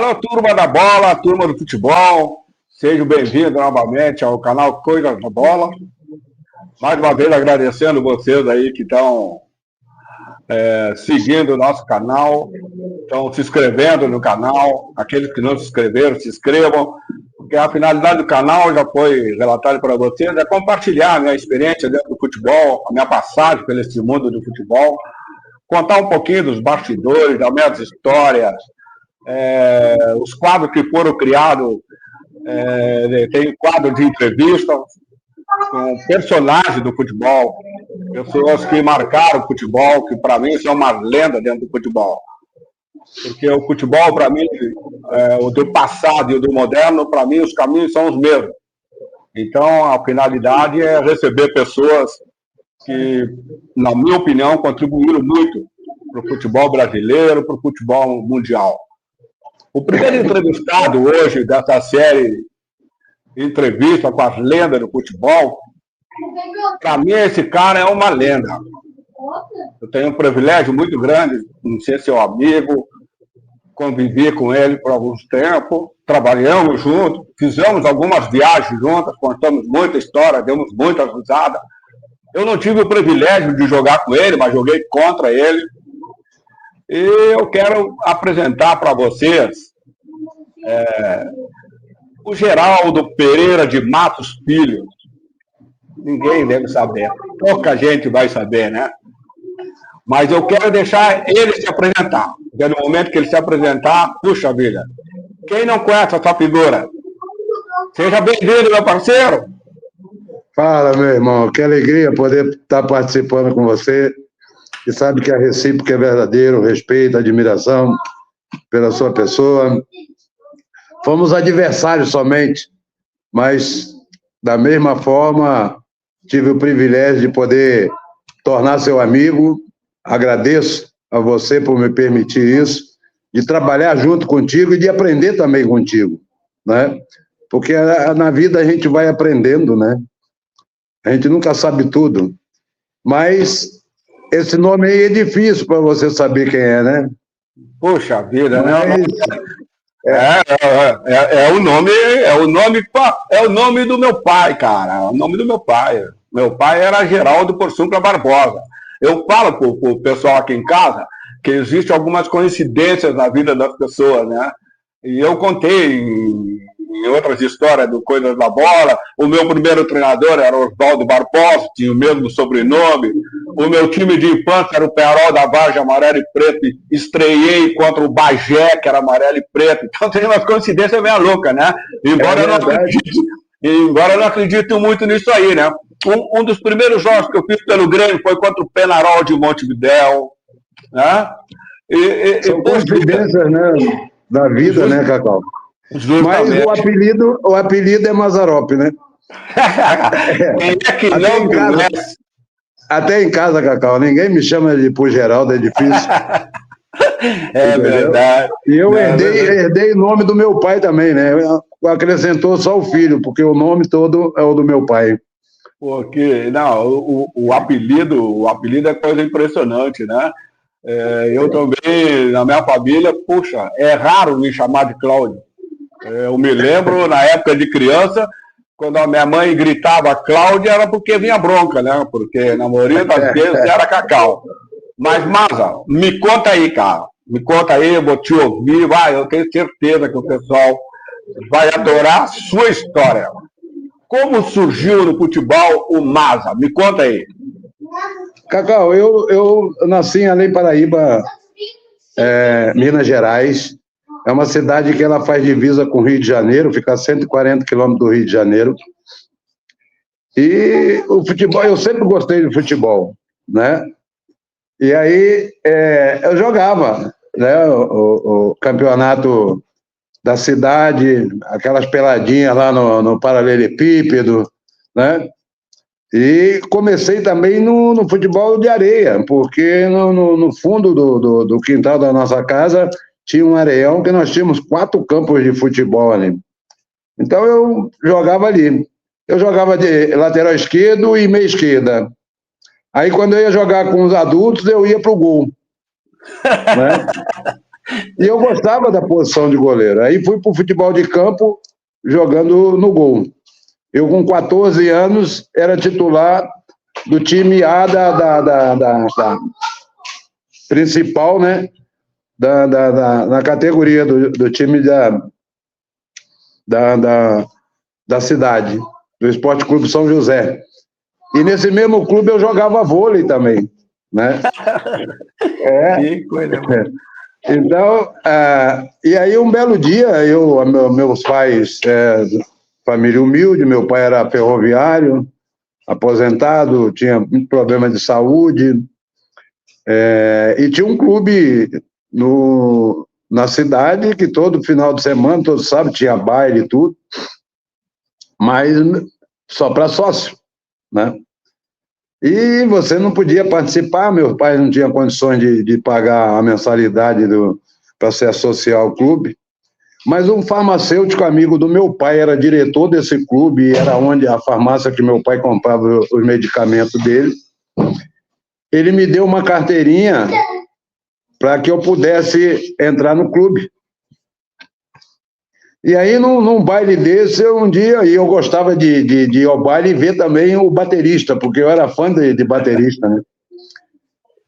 Ô, turma da bola, turma do futebol, sejam bem-vindos novamente ao canal Coisas da Bola. Mais uma vez agradecendo vocês aí que estão seguindo o nosso canal, estão se inscrevendo no canal. Aqueles que não se inscreveram, se inscrevam, porque a finalidade do canal já foi relatada para vocês, é compartilhar a minha experiência dentro do futebol, a minha passagem pelo esse mundo do futebol, contar um pouquinho dos bastidores, das minhas histórias, os quadros que foram criados, tem quadro de entrevista com personagens do futebol, pessoas que marcaram o futebol, que para mim são uma lenda dentro do futebol. Porque o futebol, para mim, o do passado e o do moderno, para mim, os caminhos são os mesmos. Então, a finalidade é receber pessoas que, na minha opinião, contribuíram muito para o futebol brasileiro, para o futebol mundial. O primeiro entrevistado hoje dessa série Entrevista com as Lendas do Futebol, para mim, esse cara é uma lenda. Eu tenho um privilégio muito grande em ser seu amigo, convivi com ele por alguns tempos, trabalhamos juntos, fizemos algumas viagens juntas, contamos muita história, demos muitas risadas. Eu não tive o privilégio de jogar com ele, mas joguei contra ele. E eu quero apresentar para vocês o Geraldo Pereira de Matos Filho. Ninguém deve saber, pouca gente vai saber, né? Mas eu quero deixar ele se apresentar. Porque no momento que ele se apresentar, puxa vida, quem não conhece essa figura? Seja bem-vindo, meu parceiro. Fala, meu irmão, que alegria poder estar participando com você. E sabe que a recíproca é verdadeiro, respeito, admiração pela sua pessoa. Fomos adversários somente, mas da mesma forma tive o privilégio de poder tornar seu amigo. Agradeço a você por me permitir isso, de trabalhar junto contigo e de aprender também contigo, né? Porque na vida a gente vai aprendendo, né? A gente nunca sabe tudo, mas esse nome aí é difícil para você saber quem é, né? Puxa vida, mas... É o nome do meu pai, cara. É o nome do meu pai. Meu pai era Geraldo Porçuncla Barbosa. Eu falo para o pessoal aqui em casa que existem algumas coincidências na vida das pessoas, né? E eu contei em outras histórias do Coisas da Bola. O meu primeiro treinador era Oswaldo Barbosa, tinha o mesmo sobrenome. O meu time de infância era o Penharol da Vargem, amarelo e preto. Estreiei contra o Bagé, que era amarelo e preto. Então tem umas coincidências meio loucas, né? Embora eu não acredite muito nisso aí, né? Um dos primeiros jogos que eu fiz pelo Grêmio foi contra o Penharol de Montevidéu, né? São coincidências, né? Da vida, né, Cacau? Justamente. Mas o apelido é Mazzaropi, né? Quem é que não conhece? Até em casa, Cacau, ninguém me chama de por Geraldo, é difícil. É verdade. E eu herdei o nome do meu pai também, né? Acrescentou só o filho, porque o nome todo é o do meu pai. Porque, não, o apelido é coisa impressionante, né? Eu também, na minha família, puxa, é raro me chamar de Cláudio. Eu me lembro, na época de criança, quando a minha mãe gritava Cláudia, era porque vinha bronca, né? Porque na maioria das vezes era Cacau. Mas, Maza, me conta aí, cara. Me conta aí, eu vou te ouvir, vai, eu tenho certeza que o pessoal vai adorar a sua história. Como surgiu no futebol o Maza? Me conta aí. Cacau, eu nasci em Além Paraíba, Minas Gerais. É uma cidade que ela faz divisa com o Rio de Janeiro, fica a 140 quilômetros do Rio de Janeiro. E o futebol, eu sempre gostei de futebol, né? E aí eu jogava, né? O campeonato da cidade, aquelas peladinhas lá no paralelepípedo, né? E comecei também no futebol de areia, porque no fundo do quintal da nossa casa tinha um areião que nós tínhamos 4 campos de futebol ali. Então eu jogava ali. Eu jogava de lateral esquerdo e meia esquerda. Aí quando eu ia jogar com os adultos, eu ia pro gol. Né? E eu gostava da posição de goleiro. Aí fui para o futebol de campo, jogando no gol. Eu, com 14 anos, era titular do time A da principal, né? Na categoria do time da cidade, do Esporte Clube São José. E nesse mesmo clube eu jogava vôlei também, né? Que coisa boa. Então, e aí um belo dia, meus pais, família humilde, meu pai era ferroviário, aposentado, tinha muito problema de saúde, e tinha um clube na cidade que todo final de semana, todo sábado, tinha baile e tudo, mas só para sócio, né? E você não podia participar, meus pais não tinham condições de pagar a mensalidade para se associar ao clube, mas um farmacêutico amigo do meu pai era diretor desse clube, era onde a farmácia que meu pai comprava os medicamentos dele. Ele me deu uma carteirinha para que eu pudesse entrar no clube. E aí, num baile desse, um dia, e eu gostava de ir ao baile e ver também o baterista, porque eu era fã de baterista, né?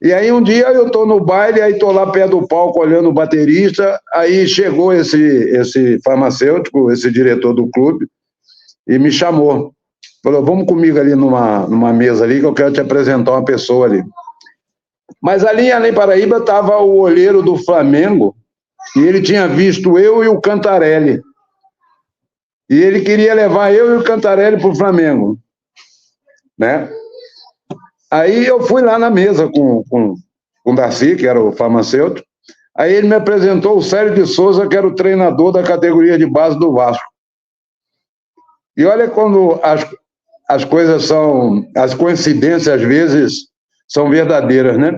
E aí, um dia, eu estou no baile, aí estou lá perto do palco olhando o baterista, aí chegou esse farmacêutico, esse diretor do clube, e me chamou. Falou, vamos comigo ali numa mesa ali, que eu quero te apresentar uma pessoa ali. Mas ali em Além Paraíba estava o olheiro do Flamengo, e ele tinha visto eu e o Cantarelli. E ele queria levar eu e o Cantarelli para o Flamengo, né? Aí eu fui lá na mesa com o Darcy, que era o farmacêutico. Aí ele me apresentou o Célio de Souza, que era o treinador da categoria de base do Vasco. E olha quando as coisas as coincidências às vezes são verdadeiras, né?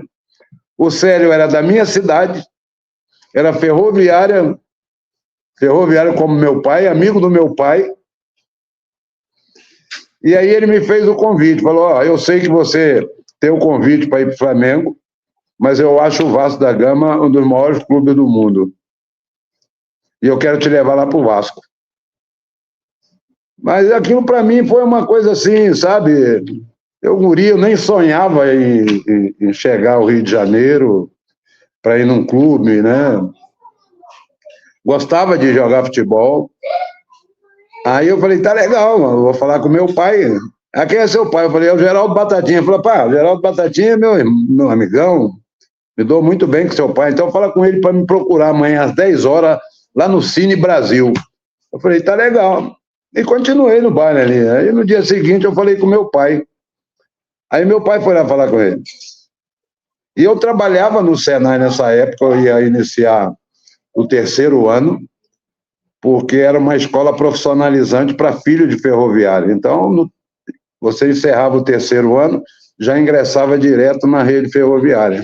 O Célio era da minha cidade, era ferroviário como meu pai, amigo do meu pai. E aí ele me fez o convite, falou, eu sei que você tem o convite para ir para o Flamengo, mas eu acho o Vasco da Gama um dos maiores clubes do mundo. E eu quero te levar lá para o Vasco. Mas aquilo para mim foi uma coisa assim, sabe? Eu nem sonhava em chegar ao Rio de Janeiro para ir num clube, né? Gostava de jogar futebol. Aí eu falei, tá legal, mano, vou falar com meu pai. Quem é seu pai? Eu falei, é o Geraldo Batatinha. Ele falou, pá, o Geraldo Batatinha é meu amigão, me dou muito bem com seu pai, então fala com ele para me procurar amanhã às 10 horas lá no Cine Brasil. Eu falei, tá legal. E continuei no baile ali. Aí no dia seguinte eu falei com meu pai. Aí meu pai foi lá falar com ele. E eu trabalhava no Senai nessa época, eu ia iniciar o 3º ano, porque era uma escola profissionalizante para filho de ferroviário. Então, você encerrava o 3º ano, já ingressava direto na rede ferroviária.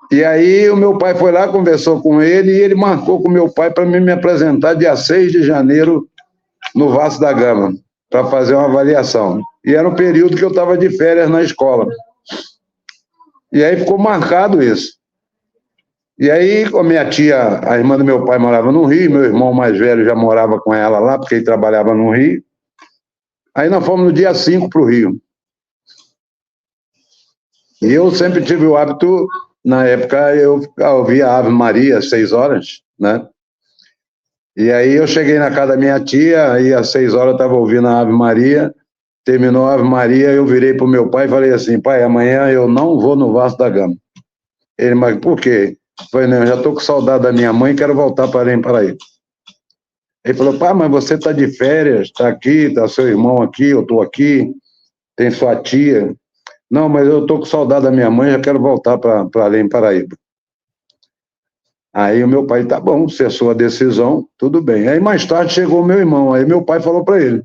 E aí o meu pai foi lá, conversou com ele, e ele marcou com o meu pai para me apresentar dia 6 de janeiro no Vasco da Gama, para fazer uma avaliação. E era um período que eu estava de férias na escola. E aí ficou marcado isso. E aí, a minha tia, a irmã do meu pai, morava no Rio, meu irmão mais velho já morava com ela lá, porque ele trabalhava no Rio. Aí nós fomos no dia 5 para o Rio. E eu sempre tive o hábito, na época, eu ouvia a Ave Maria às 6 horas, né? E aí eu cheguei na casa da minha tia, aí às 6 horas eu estava ouvindo a Ave Maria, terminou a Ave Maria, eu virei para o meu pai e falei assim, pai, amanhã eu não vou no Vasco da Gama. Ele, mas por quê? Eu falei, não, eu já estou com saudade da minha mãe e quero voltar para Além Paraíba. Ele falou, pai, mas você está de férias, está aqui, está seu irmão aqui, eu estou aqui, tem sua tia. Não, mas eu estou com saudade da minha mãe, já quero voltar para Além Paraíba. Aí o meu pai, tá bom, se é sua decisão, tudo bem. Aí mais tarde chegou o meu irmão, aí meu pai falou para ele.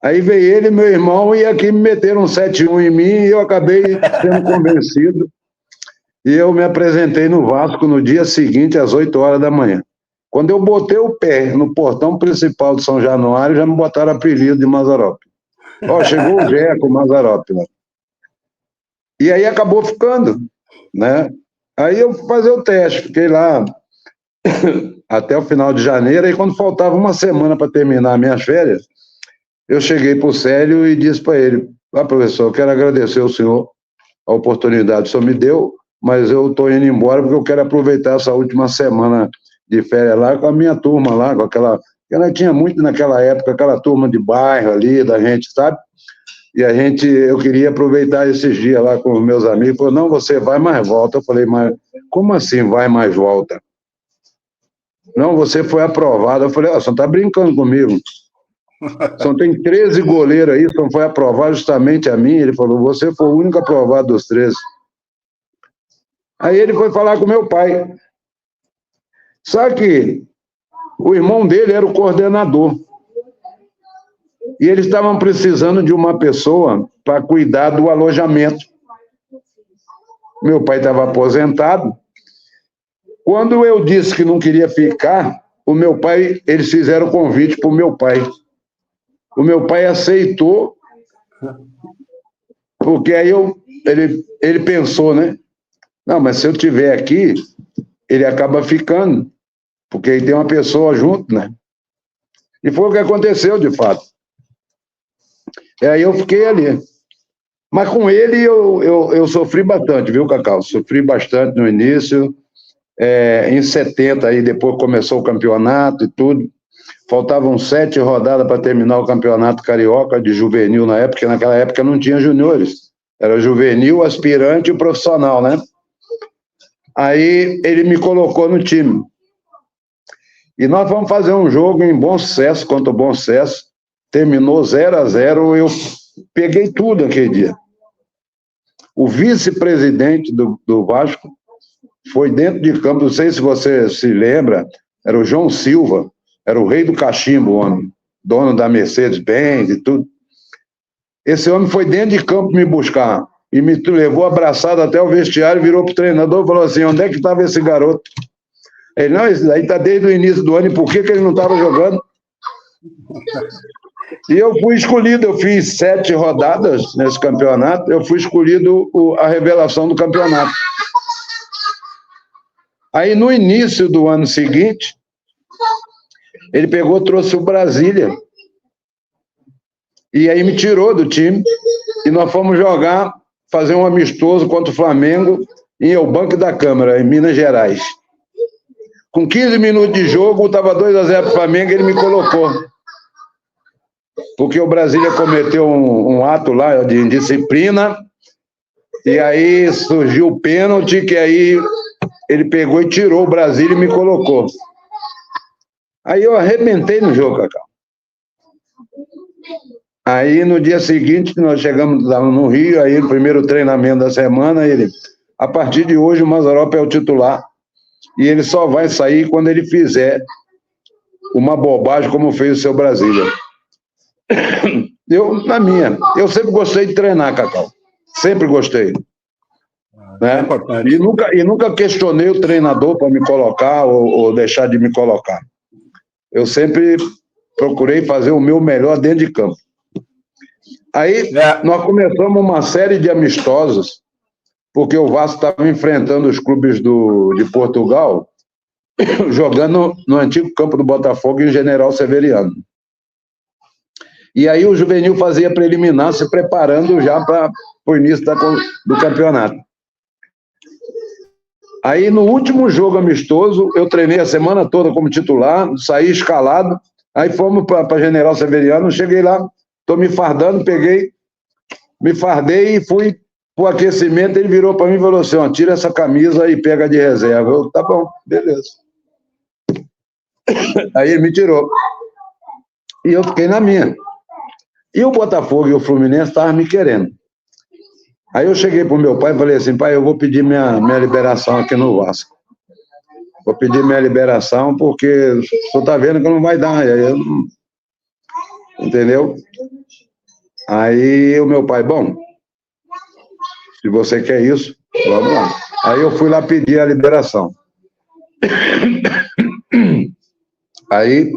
Aí veio ele e meu irmão, e aqui me meteram um 7-1 em mim, e eu acabei sendo convencido. E eu me apresentei no Vasco no dia seguinte, às 8 horas da manhã. Quando eu botei o pé no portão principal de São Januário, já me botaram apelido de Mazzaropi. Ó, chegou o Jeco Mazzaropi lá. E aí acabou ficando, né? Aí eu fui fazer o teste, fiquei lá até o final de janeiro, e quando faltava uma semana para terminar minhas férias, eu cheguei para o Célio e disse para ele: professor, eu quero agradecer ao senhor a oportunidade que o senhor me deu, mas eu estou indo embora porque eu quero aproveitar essa última semana de férias lá com a minha turma lá, com aquela... Ela tinha muito naquela época, aquela turma de bairro ali, da gente, sabe? E eu queria aproveitar esses dias lá com os meus amigos. Ele falou: não, você vai, mais volta. Eu falei: mas como assim vai, mais volta? Não, você foi aprovado. Eu falei: você não está brincando comigo. Só tem 13 goleiros aí, só foi aprovado justamente a mim. Ele falou: você foi o único aprovado dos 13. Aí ele foi falar com meu pai. Só que o irmão dele era o coordenador. E eles estavam precisando de uma pessoa para cuidar do alojamento. Meu pai estava aposentado. Quando eu disse que não queria ficar, eles fizeram convite para o meu pai. O meu pai aceitou, porque aí ele pensou, né? Não, mas se eu estiver aqui, ele acaba ficando, porque aí tem uma pessoa junto, né? E foi o que aconteceu, de fato. E aí eu fiquei ali. Mas com ele eu sofri bastante, viu, Cacau? Sofri bastante no início. Em 70, aí depois começou o campeonato e tudo. Faltavam 7 rodadas para terminar o campeonato carioca de juvenil na época, porque naquela época não tinha juniores. Era juvenil, aspirante e profissional, né? Aí ele me colocou no time. E nós vamos fazer um jogo em Bom Sucesso, contra o Bom Sucesso. Terminou 0-0, eu peguei tudo aquele dia. O vice-presidente do Vasco foi dentro de campo, não sei se você se lembra, era o João Silva, era o rei do cachimbo, o homem, dono da Mercedes-Benz e tudo. Esse homem foi dentro de campo me buscar e me levou abraçado até o vestiário, virou para o treinador e falou assim: onde é que estava esse garoto? Ele: não, esse daí está desde o início do ano, e por que ele não estava jogando? E eu fui escolhido, eu fiz 7 rodadas nesse campeonato, eu fui escolhido a revelação do campeonato. Aí, no início do ano seguinte, ele pegou, trouxe o Brasília, e aí me tirou do time, e nós fomos jogar, fazer um amistoso contra o Flamengo, em Eubanco da Câmara, em Minas Gerais. Com 15 minutos de jogo, estava 2-0 para o Flamengo, ele me colocou. Porque o Brasília cometeu um ato lá de indisciplina, e aí surgiu o pênalti, que aí ele pegou e tirou o Brasília e me colocou. Aí eu arrebentei no jogo, Cacau. Aí no dia seguinte, nós chegamos lá no Rio, aí no primeiro treinamento da semana, ele: a partir de hoje o Mazzaropi é o titular, e ele só vai sair quando ele fizer uma bobagem como fez o seu Brasília. Eu sempre gostei de treinar, Cacau. Sempre gostei. Né? E nunca questionei o treinador para me colocar ou deixar de me colocar. Eu sempre procurei fazer o meu melhor dentro de campo. Aí nós começamos uma série de amistosos, porque o Vasco estava enfrentando os clubes de Portugal, jogando no antigo campo do Botafogo, em General Severiano. E aí o juvenil fazia preliminar, se preparando já para o início do campeonato. Aí no último jogo amistoso, eu treinei a semana toda como titular, saí escalado, aí fomos para General Severiano, cheguei lá, estou me fardando, me fardei e fui para o aquecimento. Ele virou para mim e falou assim: ó, tira essa camisa e pega de reserva. Eu: tá bom, beleza. Aí ele me tirou. E eu fiquei na minha. E o Botafogo e o Fluminense estavam me querendo. Aí eu cheguei para o meu pai e falei assim: pai, eu vou pedir minha liberação aqui no Vasco. Vou pedir minha liberação porque o senhor está vendo que não vai dar. Entendeu? Aí o meu pai: bom, se você quer isso, vamos lá. Aí eu fui lá pedir a liberação. Aí,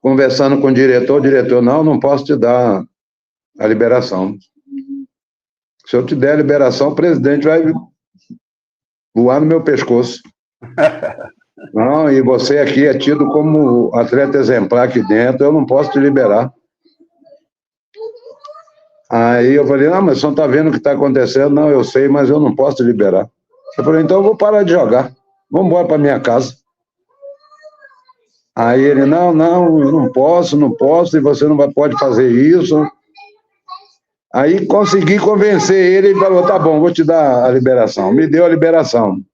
conversando com o diretor: não posso te dar a liberação. Se eu te der a liberação, o presidente voar no meu pescoço. Não, e você aqui é tido como atleta exemplar aqui dentro, eu não posso te liberar. Aí eu falei, não, mas você não está vendo o que está acontecendo? Não, eu sei, mas eu não posso te liberar. Eu falei, então eu vou parar de jogar. Vamos embora para minha casa. Aí ele, não, eu não posso, e você não pode fazer isso. Aí consegui convencer ele, ele falou, tá bom, vou te dar a liberação. Me deu a liberação.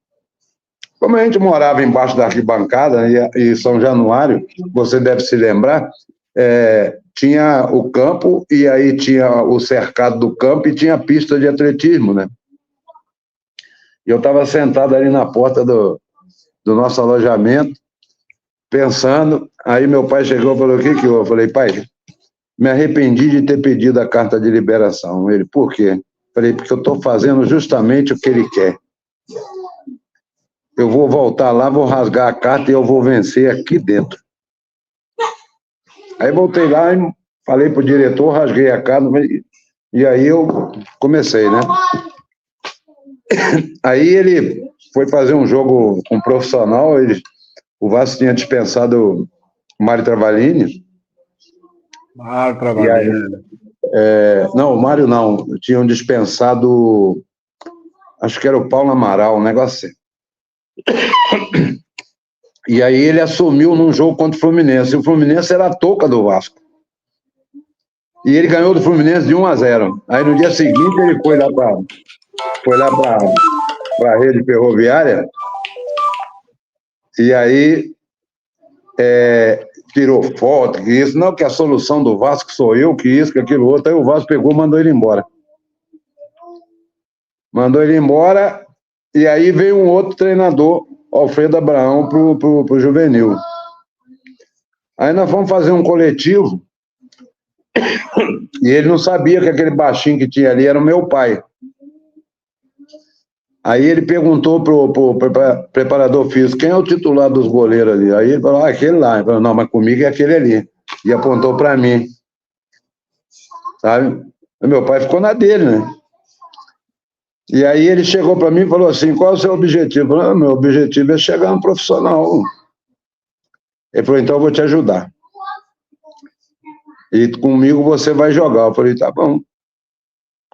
Como a gente morava embaixo da arquibancada, e São Januário, você deve se lembrar, tinha o campo, e aí tinha o cercado do campo, e tinha a pista de atletismo, né? E eu estava sentado ali na porta do nosso alojamento, pensando, aí meu pai chegou e falou, o que que houve? Eu falei, pai, me arrependi de ter pedido a carta de liberação. Ele, por quê? Falei, porque eu estou fazendo justamente o que ele quer. Eu vou voltar lá, vou rasgar a carta e eu vou vencer aqui dentro. Aí voltei lá e falei pro diretor, rasguei a carta, e aí eu comecei, né? Aí ele foi fazer um jogo com um profissional, o Vasco tinha dispensado o Mário Travalini. Mário Travalini. Não, o Mário não, tinham dispensado, acho que era o Paulo Amaral, um negócio assim. E aí ele assumiu num jogo contra o Fluminense. E o Fluminense era a touca do Vasco. E ele ganhou do Fluminense de 1-0. Aí no dia seguinte ele foi lá para a rede ferroviária. E aí tirou foto, que isso. Não, que a solução do Vasco sou eu, que isso, que aquilo outro. Aí o Vasco pegou e mandou ele embora. E aí veio um outro treinador, Alfredo Abraão, pro juvenil. Aí nós fomos fazer um coletivo e ele não sabia que aquele baixinho que tinha ali era o meu pai. Aí ele perguntou pro preparador físico, quem é o titular dos goleiros ali? Aí ele falou, aquele lá. Ele falou, não, mas comigo é aquele ali. E apontou para mim. Sabe? E meu pai ficou na dele, né? E aí ele chegou para mim e falou assim, qual é o seu objetivo? Eu falei, meu objetivo é chegar no profissional. Ele falou, então eu vou te ajudar. E comigo você vai jogar. Eu falei, tá bom.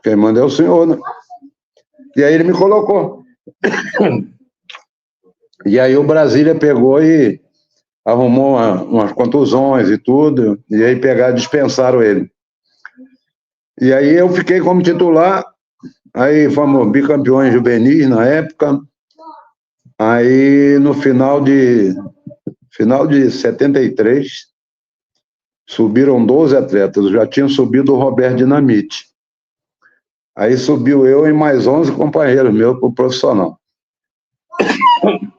Quem manda é o senhor, né? E aí ele me colocou. E aí o Brasília pegou e arrumou umas contusões e tudo, e aí dispensaram ele. E aí eu fiquei como titular, aí fomos bicampeões juvenis na época, aí no final de 73, subiram 12 atletas, já tinha subido o Roberto Dinamite. Aí subiu eu e mais 11 companheiros meus para o profissional.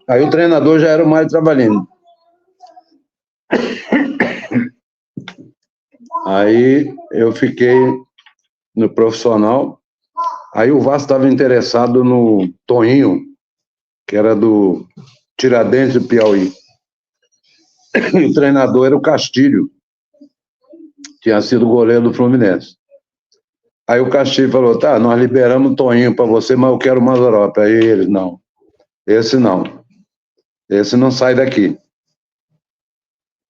Aí o treinador já era o Mário Travalini. Aí eu fiquei no profissional. Aí o Vasco estava interessado no Toninho, que era do Tiradentes do Piauí. O treinador era o Castilho, tinha sido goleiro do Fluminense. Aí o Castilho falou, tá, nós liberamos o Toninho para você, mas eu quero o Mazzaropi. Aí eles, não, esse não sai daqui.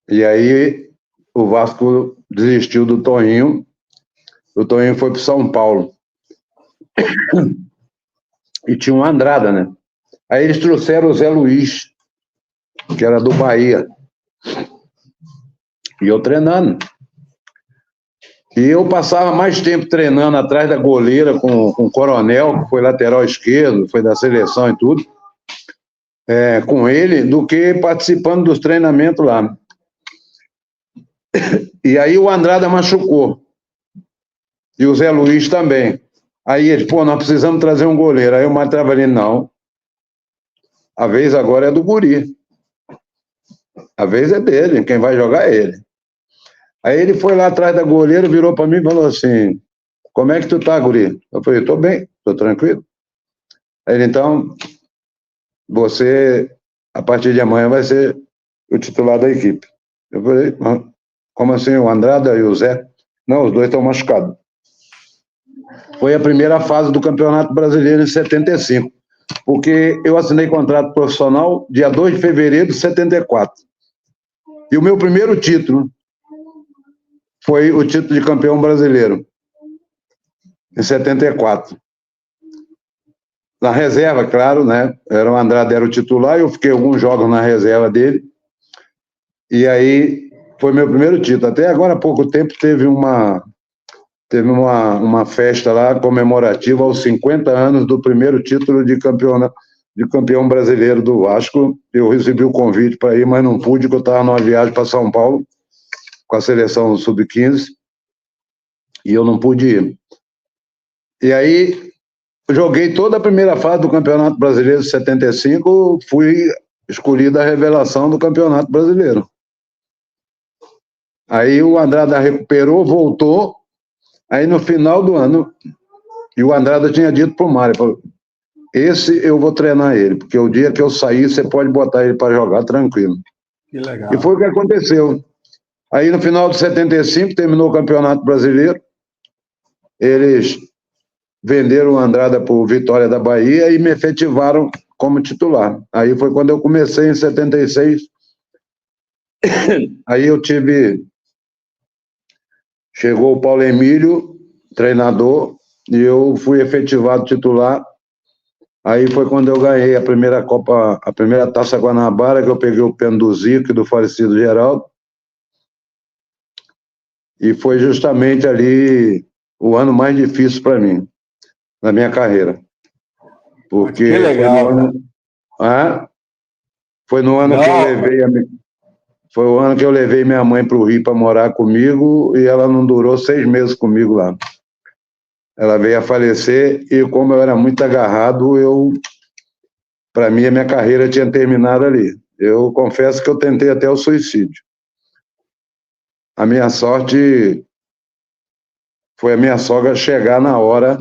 E aí o Vasco desistiu do Toninho, o Toninho foi para São Paulo. E tinha um Andrada, né? Aí eles trouxeram o Zé Luiz, que era do Bahia. E eu treinando. E eu passava mais tempo treinando atrás da goleira com o Coronel, que foi lateral esquerdo, foi da seleção e tudo, com ele, do que participando dos treinamentos lá. E aí o Andrada machucou. E o Zé Luiz também. Aí eles, nós precisamos trazer um goleiro. Aí o Mário Travalini, não. A vez agora é do guri. A vez é dele, quem vai jogar é ele. Aí ele foi lá atrás da goleira, virou para mim e falou assim, como é que tu tá, guri? Eu falei, tô bem, tô tranquilo. Aí ele, então, você, a partir de amanhã, vai ser o titular da equipe. Eu falei, como assim, o Andrada e o Zé? Não, os dois estão machucados. Foi a primeira fase do Campeonato Brasileiro em 75. porque eu assinei contrato profissional dia 2 de fevereiro de 74. E o meu primeiro título foi o título de campeão brasileiro, em 74. Na reserva, claro, né? O Andrade era o titular, eu fiquei alguns jogos na reserva dele. E aí foi meu primeiro título. Até agora, há pouco tempo, teve uma festa lá comemorativa aos 50 anos do primeiro título de campeão brasileiro do Vasco. Eu recebi o convite para ir, mas não pude, porque eu estava numa viagem para São Paulo com a seleção sub-15 e eu não pude ir. E aí joguei toda a primeira fase do Campeonato Brasileiro de 75, fui escolhido a revelação do Campeonato Brasileiro. Aí o Andrada recuperou, voltou. Aí no final do ano, e o Andrada tinha dito pro Mário, esse eu vou treinar ele, porque o dia que eu sair, você pode botar ele para jogar tranquilo. Que legal. E foi o que aconteceu. Aí no final de 75, terminou o Campeonato Brasileiro, eles venderam o Andrada por Vitória da Bahia e me efetivaram como titular. Aí foi quando eu comecei em 76. Aí chegou o Paulo Emílio, treinador, e eu fui efetivado titular. Aí foi quando eu ganhei a primeira Copa, a primeira Taça Guanabara, que eu peguei o pênalti do Zico e do falecido Geraldo. E foi justamente ali o ano mais difícil para mim, na minha carreira. Porque que legal, foi no ano que eu levei foi o ano que eu levei minha mãe para o Rio para morar comigo e ela não durou 6 meses comigo lá. Ela veio a falecer e como eu era muito agarrado, para mim a minha carreira tinha terminado ali. Eu confesso que eu tentei até o suicídio. A minha sorte foi a minha sogra chegar na hora,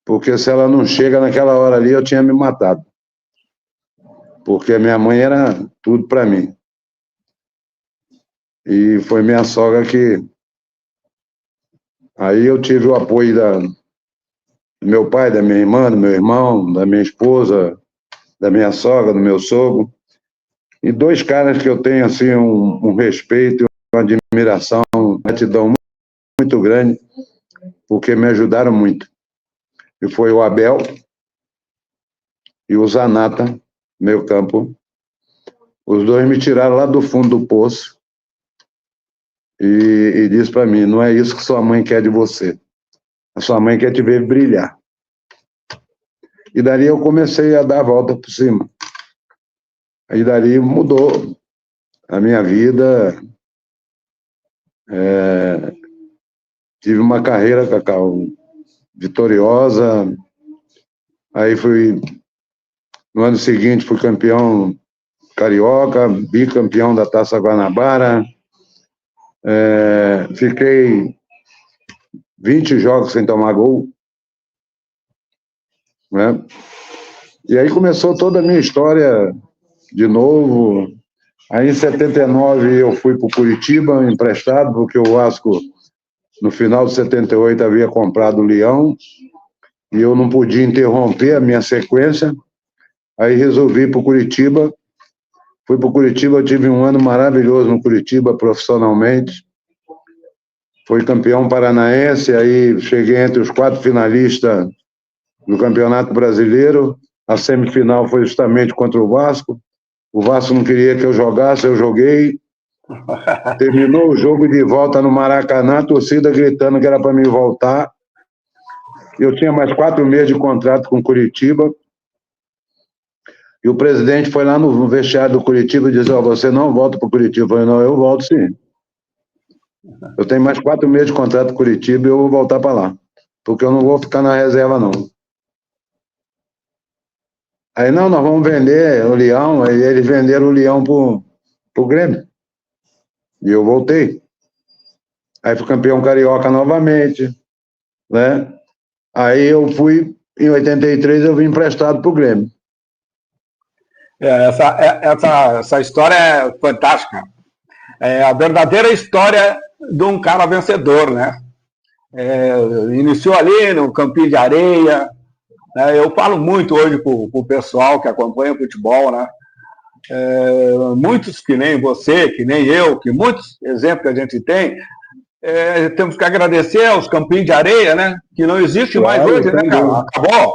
porque se ela não chega naquela hora ali, eu tinha me matado. Porque a minha mãe era tudo para mim. E foi minha sogra que... Aí eu tive o apoio do meu pai, da minha irmã, do meu irmão, da minha esposa, da minha sogra, do meu sogro. E 2 caras que eu tenho assim um respeito, uma admiração, uma gratidão muito grande, porque me ajudaram muito. E foi o Abel e o Zanata, meu campo. Os 2 me tiraram lá do fundo do poço e disse para mim, não é isso que sua mãe quer de você. A sua mãe quer te ver brilhar. E dali eu comecei a dar a volta por cima. Aí dali mudou a minha vida. Tive uma carreira, Cacau, vitoriosa. Aí no ano seguinte fui campeão carioca, bicampeão da Taça Guanabara. Fiquei 20 jogos sem tomar gol. Né? E aí começou toda a minha história de novo. Aí em 79 eu fui para o Curitiba, emprestado, porque o Vasco, no final de 78, havia comprado o Leão, e eu não podia interromper a minha sequência. Aí resolvi ir para o Curitiba. Fui para o Curitiba, eu tive um ano maravilhoso no Curitiba, profissionalmente. Fui campeão paranaense, aí cheguei entre os 4 finalistas do Campeonato Brasileiro. A semifinal foi justamente contra o Vasco. O Vasco não queria que eu jogasse, eu joguei. Terminou o jogo de volta no Maracanã, a torcida gritando que era para mim voltar. Eu tinha mais 4 meses de contrato com o Curitiba. E o presidente foi lá no vestiário do Curitiba e disse, você não volta para o Curitiba. Eu falei, não, eu volto sim. Eu tenho mais 4 meses de contrato com o Curitiba e eu vou voltar para lá. Porque eu não vou ficar na reserva, não. Aí, não, nós vamos vender o Leão. Aí eles venderam o Leão pro Grêmio. E eu voltei. Aí fui campeão carioca novamente, né? Aí eu fui, em 83, eu vim emprestado pro Grêmio. Essa história é fantástica. É a verdadeira história de um cara vencedor, né? Iniciou ali no campinho de areia, Eu falo muito hoje para o pessoal que acompanha o futebol, né? Muitos que nem você, que nem eu, que muitos exemplos que a gente tem, temos que agradecer aos campinhos de areia, né? Que não existe mais Claro, hoje, né, sem cara? dúvida.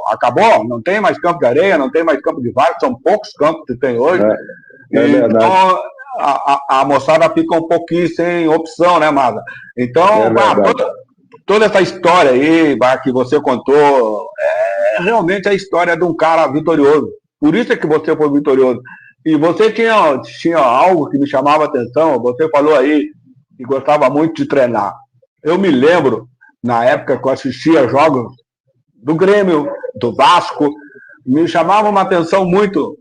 Acabou. Não tem mais campo de areia, não tem mais campo de várzea, são poucos campos que tem hoje. É verdade. Então, a moçada fica um pouquinho sem opção, né, Mada? É Então, verdade. toda essa história aí, que você contou, realmente a história de um cara vitorioso. Por isso é que você foi vitorioso. E você tinha algo que me chamava a atenção, você falou aí que gostava muito de treinar. Eu me lembro, na época que eu assistia jogos do Grêmio, do Vasco, me chamava uma atenção muito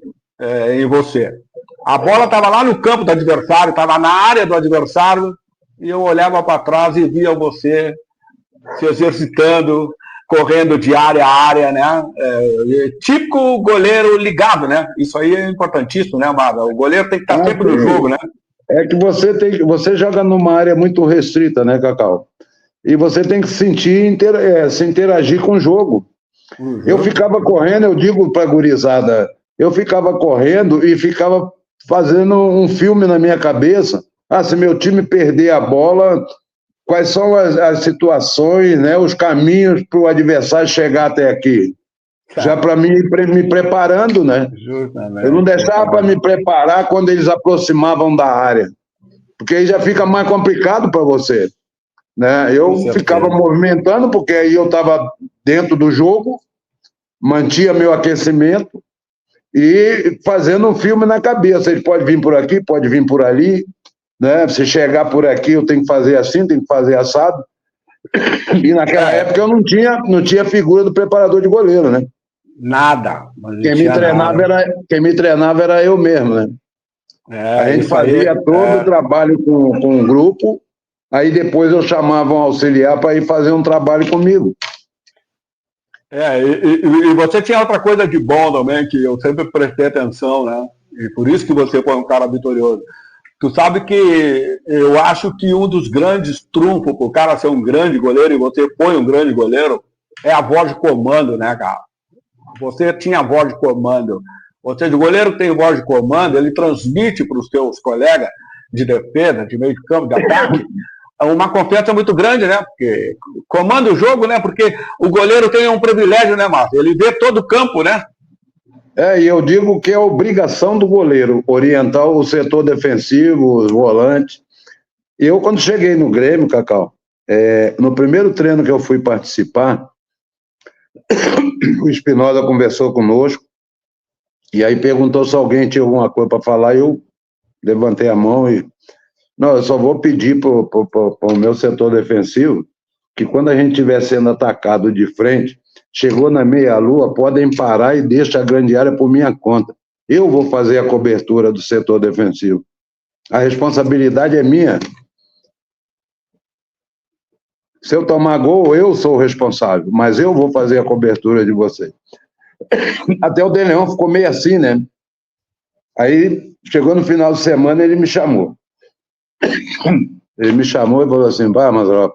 em você. A bola estava lá no campo do adversário, estava na área do adversário, e eu olhava para trás e via você se exercitando, correndo de área a área, né? Típico goleiro ligado, né? Isso aí é importantíssimo, né, Amada? O goleiro tem que estar sempre no jogo, né? É que você joga numa área muito restrita, né, Cacau? E você tem que se interagir com o jogo. Eu ficava correndo, eu digo para a gurizada, eu ficava correndo e ficava fazendo um filme na minha cabeça. Se meu time perder a bola, quais são as situações, né, os caminhos para o adversário chegar até aqui? Já para me preparando, né? Justamente. Eu não deixava para me preparar quando eles aproximavam da área, porque aí já fica mais complicado para você, né? Eu ficava movimentando, porque aí eu estava dentro do jogo, mantinha meu aquecimento e fazendo um filme na cabeça. Ele pode vir por aqui, pode vir por ali, né? Se chegar por aqui, eu tenho que fazer assim, tenho que fazer assado. E naquela época eu não tinha figura do preparador de goleiro, né? Nada. Quem me treinava era eu mesmo, né? A gente fazia todo o trabalho com o grupo, aí depois eu chamava um auxiliar para ir fazer um trabalho comigo. E você tinha outra coisa de bom também, que eu sempre prestei atenção, né? E por isso que você foi um cara vitorioso. Tu sabe que eu acho que um dos grandes trunfos para o cara ser um grande goleiro, e você foi um grande goleiro, é a voz de comando, né, cara? Você tinha voz de comando. Ou seja, o goleiro que tem voz de comando, ele transmite para os seus colegas de defesa, de meio de campo, de ataque, uma confiança muito grande, né? Porque comanda o jogo, né? Porque o goleiro tem um privilégio, né, Márcio? Ele vê todo o campo, né? E eu digo que é obrigação do goleiro orientar o setor defensivo, os volantes. Eu, quando cheguei no Grêmio, Cacau, no primeiro treino que eu fui participar, o Espinosa conversou conosco e aí perguntou se alguém tinha alguma coisa para falar. Eu levantei a mão e... Não, eu só vou pedir para o meu setor defensivo que quando a gente estiver sendo atacado de frente, chegou na meia-lua, podem parar e deixar a grande área por minha conta. Eu vou fazer a cobertura do setor defensivo. A responsabilidade é minha. Se eu tomar gol, eu sou o responsável, mas eu vou fazer a cobertura de vocês. Até o De Leão ficou meio assim, né? Aí, chegou no final de semana, ele me chamou. Ele me chamou e falou assim, mas ó,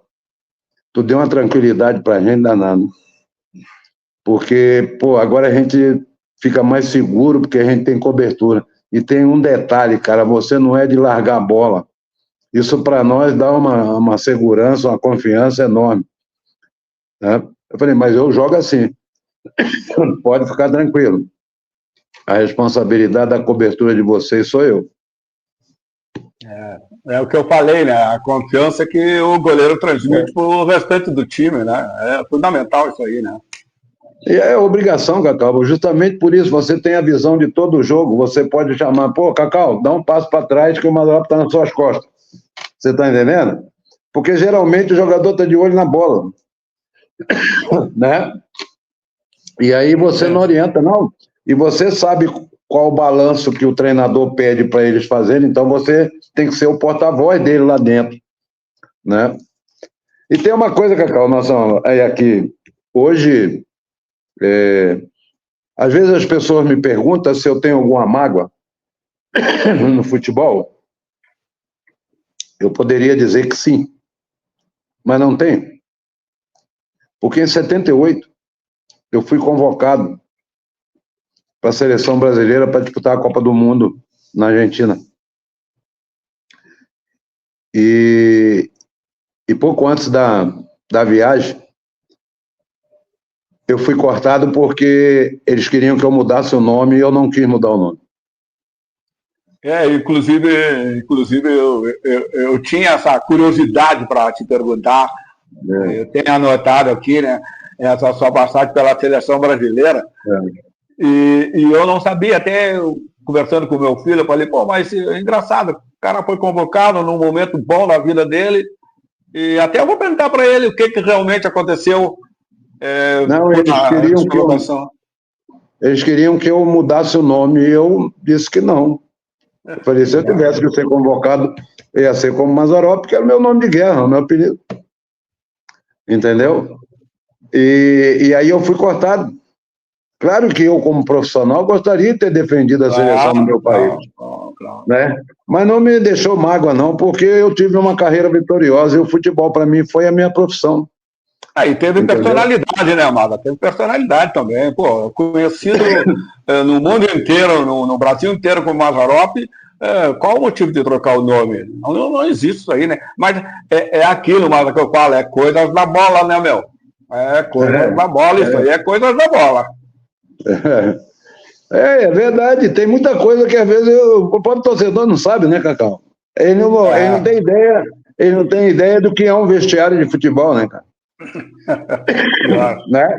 tu deu uma tranquilidade pra gente danada. Porque, agora a gente fica mais seguro, porque a gente tem cobertura. E tem um detalhe, cara, você não é de largar a bola. Isso para nós dá uma segurança, uma confiança enorme. Né? Eu falei, mas eu jogo assim. Pode ficar tranquilo. A responsabilidade da cobertura de vocês sou eu. É o que eu falei, né? A confiança que o goleiro transmite para o restante do time, né? É fundamental isso aí, né? E é obrigação, Cacau. Justamente por isso, você tem a visão de todo o jogo. Você pode chamar, Cacau, dá um passo para trás que o Madrop está nas suas costas. Você está entendendo? Porque geralmente o jogador está de olho na bola. Né? E aí você não orienta, não. E você sabe qual o balanço que o treinador pede para eles fazerem, então você tem que ser o porta-voz dele lá dentro. Né? E tem uma coisa, Cacau, aqui. Hoje, às vezes as pessoas me perguntam se eu tenho alguma mágoa no futebol. Eu poderia dizer que sim, mas não tenho. Porque em 78, eu fui convocado para a seleção brasileira para disputar a Copa do Mundo na Argentina. E pouco antes da viagem, eu fui cortado porque eles queriam que eu mudasse o nome e eu não quis mudar o nome. Inclusive eu tinha essa curiosidade para te perguntar. Eu tenho anotado aqui, né, essa sua passagem pela seleção brasileira. E eu não sabia, até conversando com o meu filho, eu falei, pô, mas é engraçado, o cara foi convocado num momento bom da vida dele, e até eu vou perguntar para ele o que realmente aconteceu. Não, eles queriam que eu mudasse o nome e eu disse que não. Eu falei, se eu tivesse que ser convocado, ia ser como Mazzaropi, porque era o meu nome de guerra, o meu apelido. Entendeu? E aí eu fui cortado. Claro que eu, como profissional, gostaria de ter defendido a seleção do meu país. Claro. Né? Mas não me deixou mágoa, não, porque eu tive uma carreira vitoriosa e o futebol, para mim, foi a minha profissão. E teve personalidade, né, Amada? Teve personalidade também. Pô, conhecido no mundo inteiro, no Brasil inteiro como Mazzaropi. Qual o motivo de trocar o nome? Não existe isso aí, né? Mas é aquilo, Amada, que eu falo, é coisas da bola, né, meu? É coisas da bola, isso aí é coisas da bola. É verdade, tem muita coisa que às vezes o próprio torcedor não sabe, né, Cacau? Ele não tem ideia, ele não tem ideia do que é um vestiário de futebol, né, cara? Né?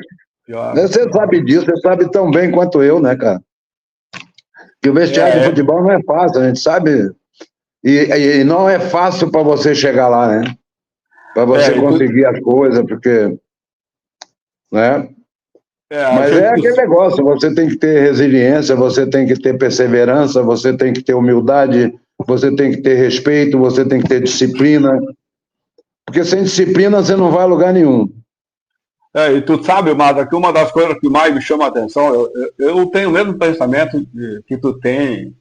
Você sabe disso, você sabe tão bem quanto eu, né, cara? Que o vestiário de futebol não é fácil, a gente sabe. E não é fácil para você chegar lá, né? Para você conseguir as coisas, porque. Né? Mas é aquele negócio, você tem que ter resiliência, você tem que ter perseverança, você tem que ter humildade, você tem que ter respeito, você tem que ter disciplina. Porque sem disciplina você não vai a lugar nenhum. E tu sabe, Mada, que uma das coisas que mais me chama a atenção, eu tenho o mesmo pensamento que tu tem.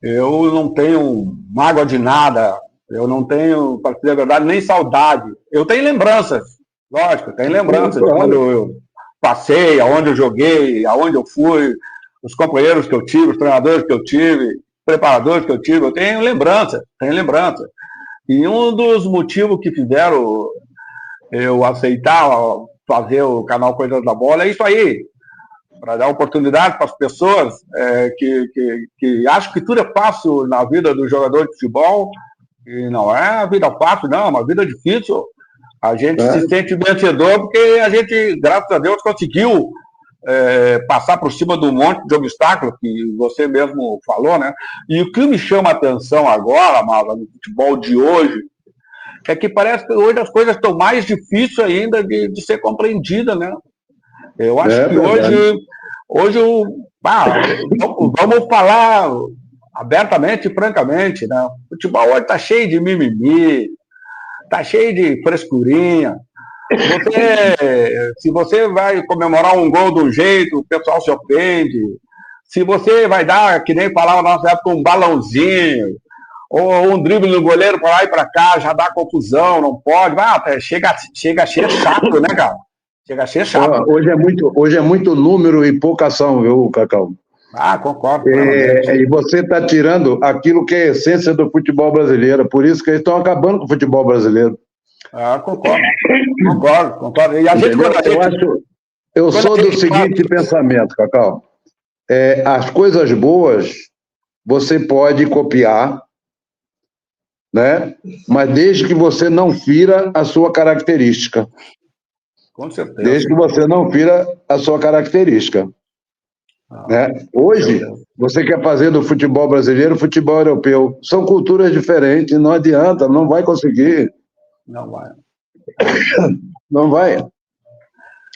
Eu não tenho mágoa de nada, eu não tenho, para dizer a verdade, nem saudade. Eu tenho lembranças, lógico, eu tenho lembranças de quando eu passei, aonde eu joguei, aonde eu fui, os companheiros que eu tive, os treinadores que eu tive, preparadores que eu tive, eu tenho lembrança. E um dos motivos que fizeram eu aceitar fazer o canal Coisas da Bola é isso aí, para dar oportunidade para as pessoas que acham que tudo é fácil na vida do jogador de futebol, e não é a vida fácil, não, é uma vida difícil. A gente se sente vencedor porque a gente, graças a Deus, conseguiu passar por cima de um monte de obstáculos que você mesmo falou, né? E o que me chama a atenção agora, Mala, no futebol de hoje, é que parece que hoje as coisas estão mais difíceis ainda de ser compreendida, né? Eu acho que hoje vamos falar abertamente e francamente, né? O futebol hoje está cheio de mimimi, está cheio de frescurinha. Se você vai comemorar um gol de um jeito, o pessoal se ofende. Se você vai dar, que nem falava na nossa época, um balãozinho, ou um drible no goleiro para lá e para cá, já dá confusão, não pode. Chega a ser chato, né, cara? Chega a ser chato. Hoje é muito número e pouca ação, viu, Cacau? Concordo. E você está tirando aquilo que é a essência do futebol brasileiro. Por isso que eles estão acabando com o futebol brasileiro. Concordo. E eu sou do seguinte pensamento, Cacau. As coisas boas você pode copiar, né? Mas desde que você não fira a sua característica. Com certeza. Desde que você não fira a sua característica. Né? Hoje, você quer fazer do futebol brasileiro futebol europeu. São culturas diferentes, não adianta, não vai conseguir. Não vai. Não vai.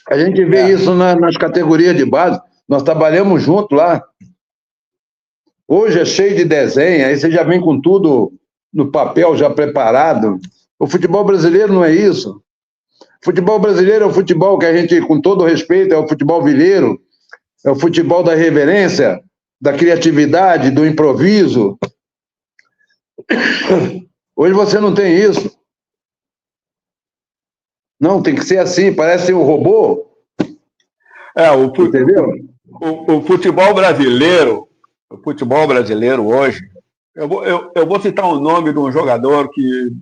A gente vê isso nas categorias de base. Nós trabalhamos junto lá. Hoje é cheio de desenho, aí você já vem com tudo no papel já preparado. O futebol brasileiro não é isso. O futebol brasileiro é o futebol que a gente, com todo respeito, é o futebol vileiro, é o futebol da reverência, da criatividade, do improviso. Hoje você não tem isso. Não, tem que ser assim, parece um robô. Entendeu? O futebol brasileiro hoje, eu vou citar o nome de um jogador que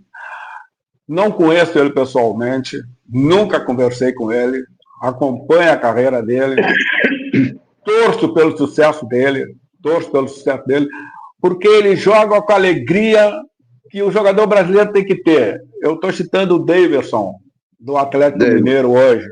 não conheço ele pessoalmente, nunca conversei com ele, acompanho a carreira dele, torço pelo sucesso dele, porque ele joga com a alegria que o jogador brasileiro tem que ter. Eu estou citando o Davidson, do Atlético Mineiro hoje.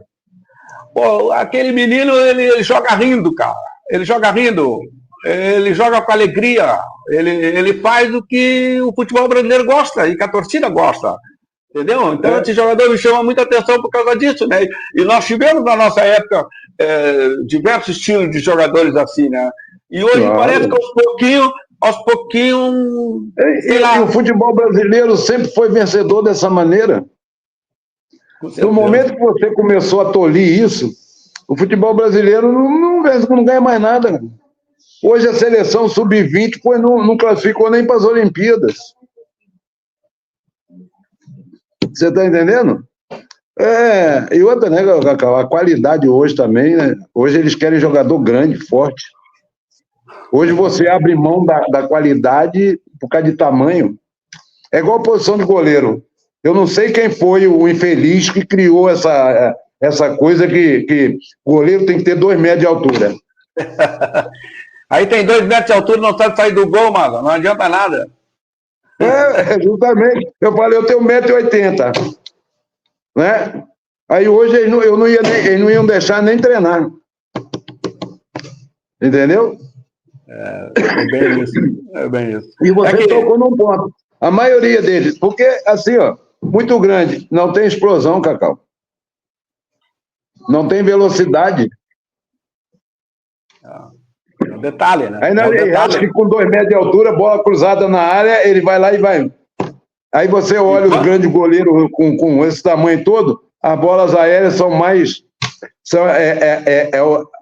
Pô, aquele menino, ele joga rindo, cara. Ele joga rindo, ele joga com alegria, ele faz o que o futebol brasileiro gosta e que a torcida gosta. Entendeu? Então, esse jogador me chama muita atenção por causa disso, né? E nós tivemos, na nossa época, diversos estilos de jogadores assim, né? E hoje parece que aos pouquinhos... E o futebol brasileiro sempre foi vencedor dessa maneira. No momento que você começou a tolir isso, o futebol brasileiro não ganha mais nada. Hoje a seleção sub-20 não classificou nem para as Olimpíadas. Você está entendendo? E outra, né, Cacau? A qualidade hoje também, né? Hoje eles querem jogador grande, forte. Hoje você abre mão da qualidade por causa de tamanho. É igual a posição de goleiro. Eu não sei quem foi o infeliz que criou essa coisa que goleiro tem que ter 2 metros de altura. Aí tem 2 metros de altura, não sabe sair do gol, mano. Não adianta nada. Justamente. Eu falei, eu tenho 1,80 m. Né? Aí hoje eles não iam deixar nem treinar. Entendeu? É bem isso. É bem isso. E você tocou num ponto. A maioria deles, porque assim, ó, muito grande, não tem explosão, Cacau. Não tem velocidade. É um detalhe, né? Aí ele acha que com 2 metros de altura, bola cruzada na área, ele vai lá e vai. Aí você olha os grandes goleiros com esse tamanho todo, as bolas aéreas são mais...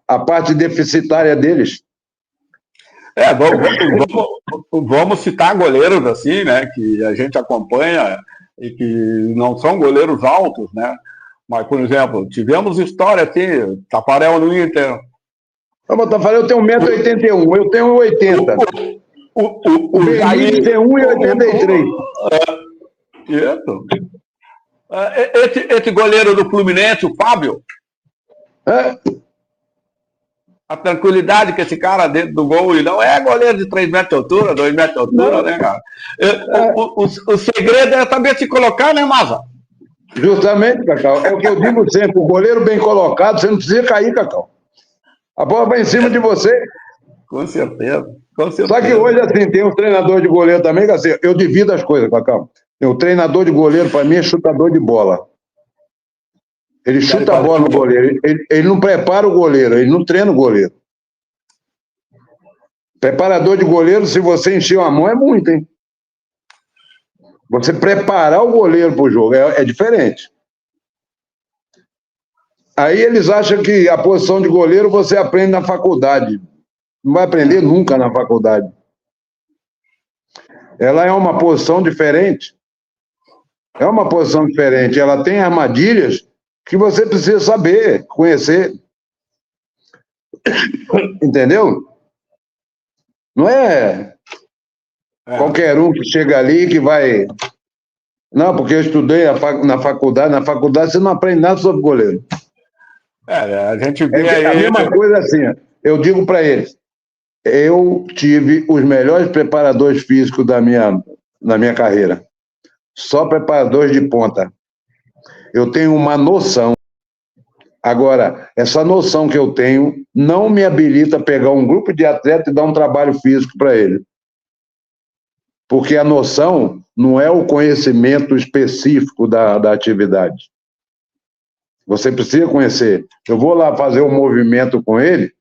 a parte deficitária deles. Vamos citar goleiros assim, né, que a gente acompanha e que não são goleiros altos, né? Mas, por exemplo, tivemos história assim, Tafarel no Inter. O Tafarel tem 1,81 m, eu tenho 1,80 m. O Benítez tem 1,83 m. Esse goleiro do Fluminense, o Fábio, a tranquilidade que esse cara dentro do gol, e não é goleiro de 3 metros de altura, 2 metros de altura, né, cara? O segredo é saber se colocar, né, Maza? Justamente, Cacau. É o que eu digo sempre, o goleiro bem colocado, você não precisa cair, Cacau. A bola vai em cima de você. Com certeza. Só que hoje, assim, tem um treinador de goleiro também, que assim, eu divido as coisas, Cacau. O treinador de goleiro, para mim, é chutador de bola. Ele chuta a bola no goleiro. Ele não prepara o goleiro, ele não treina o goleiro. Preparador de goleiro, se você encher uma mão, é muito, hein? Você preparar o goleiro para o jogo é diferente. Aí eles acham que a posição de goleiro você aprende na faculdade. Não vai aprender nunca na faculdade. Ela é uma posição diferente. É uma posição diferente. Ela tem armadilhas que você precisa saber, conhecer. Entendeu? Não é qualquer um que chega ali que vai... Não, porque eu estudei na faculdade. Na faculdade você não aprende nada sobre goleiro. A gente vê aí... A mesma coisa assim, eu digo para eles, eu tive os melhores preparadores físicos da minha carreira. Só preparadores de ponta. Eu tenho uma noção. Agora, essa noção que eu tenho não me habilita a pegar um grupo de atletas e dar um trabalho físico para ele. Porque a noção não é o conhecimento específico da atividade. Você precisa conhecer. Eu vou lá fazer um movimento com ele,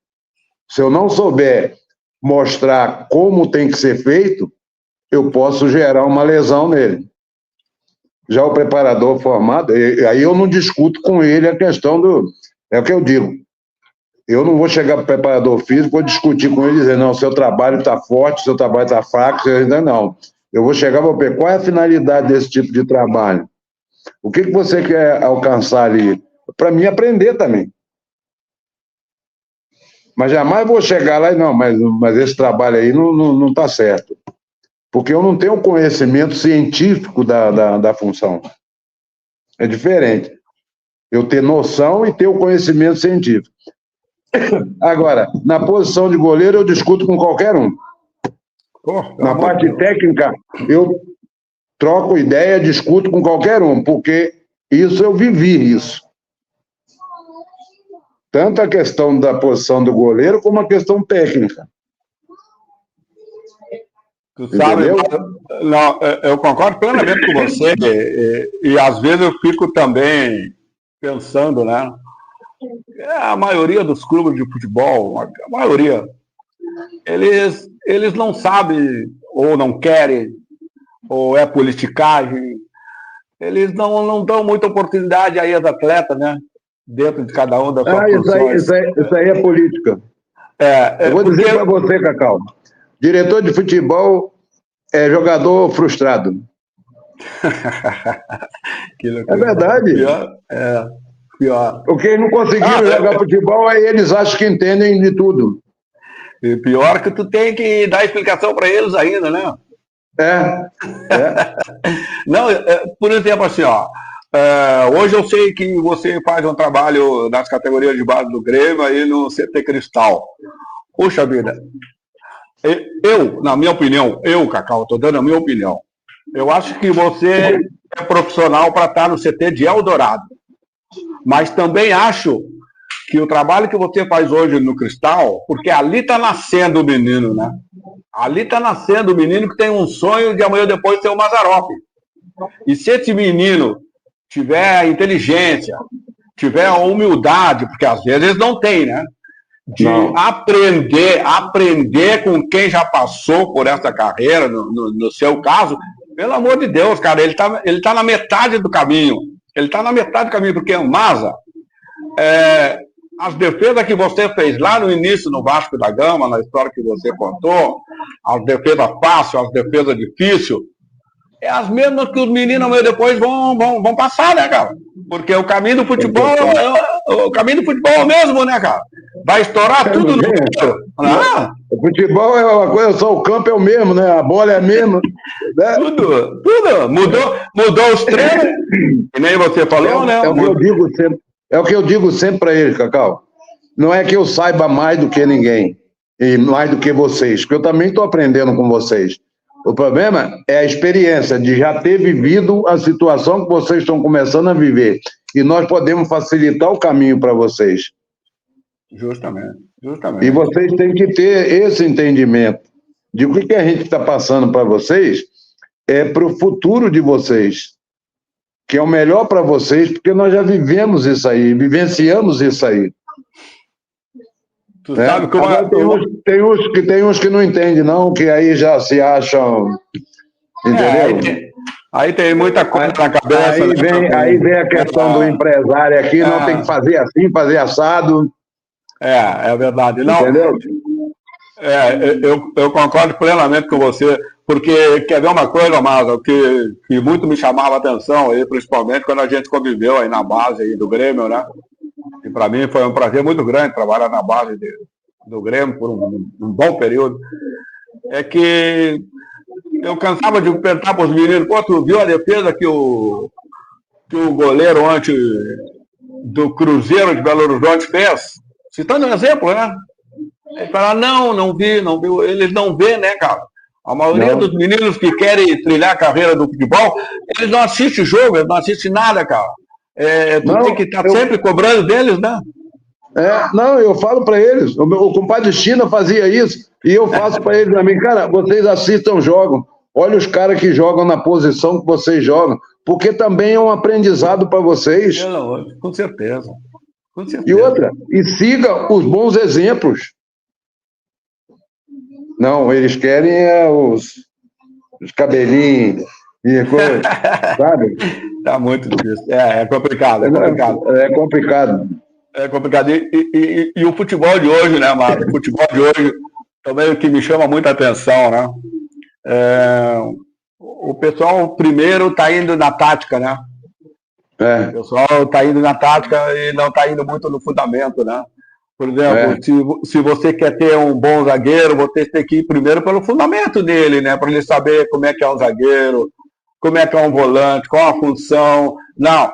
se eu não souber mostrar como tem que ser feito, eu posso gerar uma lesão nele. Já o preparador formado, aí eu não discuto com ele a questão do... É o que eu digo. Eu não vou chegar para o preparador físico, vou discutir com ele e dizer, não, seu trabalho está forte, seu trabalho está fraco, não. Eu vou chegar e vou ver qual é a finalidade desse tipo de trabalho. O que você quer alcançar ali? Para mim, aprender também. Mas jamais vou chegar lá e não, mas esse trabalho aí não está certo. Porque eu não tenho conhecimento científico da função. É diferente. Eu ter noção e ter o conhecimento científico. Agora, na posição de goleiro, eu discuto com qualquer um. Na parte técnica, eu troco ideia, discuto com qualquer um, porque isso eu vivi isso. Tanto a questão da posição do goleiro, como a questão técnica. Tu sabe, não, eu concordo plenamente com você, e às vezes eu fico também pensando, né? A maioria dos clubes de futebol, a maioria, eles não sabem, ou não querem, ou é politicagem, eles não dão muita oportunidade aí aos atletas, né? Dentro de cada um das suas funções. Isso aí é política. Eu vou dizer para você, Cacau, diretor de futebol é jogador frustrado. É verdade. Pior. Porque eles não conseguiram jogar futebol, aí eles acham que entendem de tudo. E pior que tu tem que dar explicação para eles ainda, né? Não, por exemplo, assim, ó, hoje eu sei que você faz um trabalho nas categorias de base do Grêmio aí no CT Cristal. Puxa vida, na minha opinião, Cacau, estou dando a minha opinião, eu acho que você é profissional para estar no CT de Eldorado. Mas também acho que o trabalho que você faz hoje no Cristal, porque ali está nascendo o menino, né? Ali está nascendo o menino que tem um sonho de amanhã ou depois ser o Mazzaropi. E se esse menino tiver a inteligência, tiver a humildade, porque às vezes não tem, né? De aprender com quem já passou por essa carreira, no seu caso, pelo amor de Deus, cara, ele tá na metade do caminho. Ele está na metade do caminho, porque o Mazza, as defesas que você fez lá no início no Vasco da Gama, na história que você contou, as defesas fáceis, as defesas difíceis, é as mesmas que os meninos meio depois vão passar, né, cara? Porque o caminho do futebol é o mesmo, né, cara? Vai estourar tudo no O futebol é uma coisa, só o campo é o mesmo, né? A bola é a mesma. Né? Tudo. Mudou os treinos, que nem você falou, né? É o que eu digo sempre para ele, Cacau. Não é que eu saiba mais do que ninguém, e mais do que vocês, porque eu também estou aprendendo com vocês. O problema é a experiência de já ter vivido a situação que vocês estão começando a viver. E nós podemos facilitar o caminho para vocês. Justamente. E vocês têm que ter esse entendimento de o que a gente está passando para vocês é para o futuro de vocês, que é o melhor para vocês, porque nós já vivemos isso aí, vivenciamos isso aí. Tu sabe como tem uns que não entendem, não, que aí já se acham. Entendeu? Aí tem muita coisa na cabeça. Aí vem a questão do empresário aqui, não tem que fazer assim, fazer assado. É verdade. Não, entendeu? Eu concordo plenamente com você, porque quer ver uma coisa, Amado, que muito me chamava a atenção, aí, principalmente quando a gente conviveu aí na base aí do Grêmio, né? E para mim foi um prazer muito grande trabalhar na base do Grêmio por um bom período. É que eu cansava de perguntar para os meninos, pô, tu viu a defesa que o goleiro antes do Cruzeiro de Belo Horizonte fez? Citando um exemplo, né? Ele fala, não vi. Eles não vê, né, cara? A maioria dos meninos que querem trilhar a carreira do futebol, eles não assistem jogo, eles não assistem nada, cara. Tem que estar sempre cobrando deles, né? Eu falo para eles. O compadre China fazia isso, e eu faço para eles também. Cara, vocês assistam, jogam. Olha os caras que jogam na posição que vocês jogam, porque também é um aprendizado para vocês. Com certeza. E outra, siga os bons exemplos. Não, eles querem os cabelinhos e coisa, sabe? Tá muito difícil. É complicado. É complicado. É complicado. E o futebol de hoje, né, Marcos? O futebol de hoje também é o que me chama muita atenção, né? O pessoal primeiro está indo na tática, né? O pessoal está indo na tática e não está indo muito no fundamento, né? Por exemplo, se você quer ter um bom zagueiro, você tem que ir primeiro pelo fundamento dele, né? Para ele saber como é que é um zagueiro, como é que é um volante, qual a função. Não,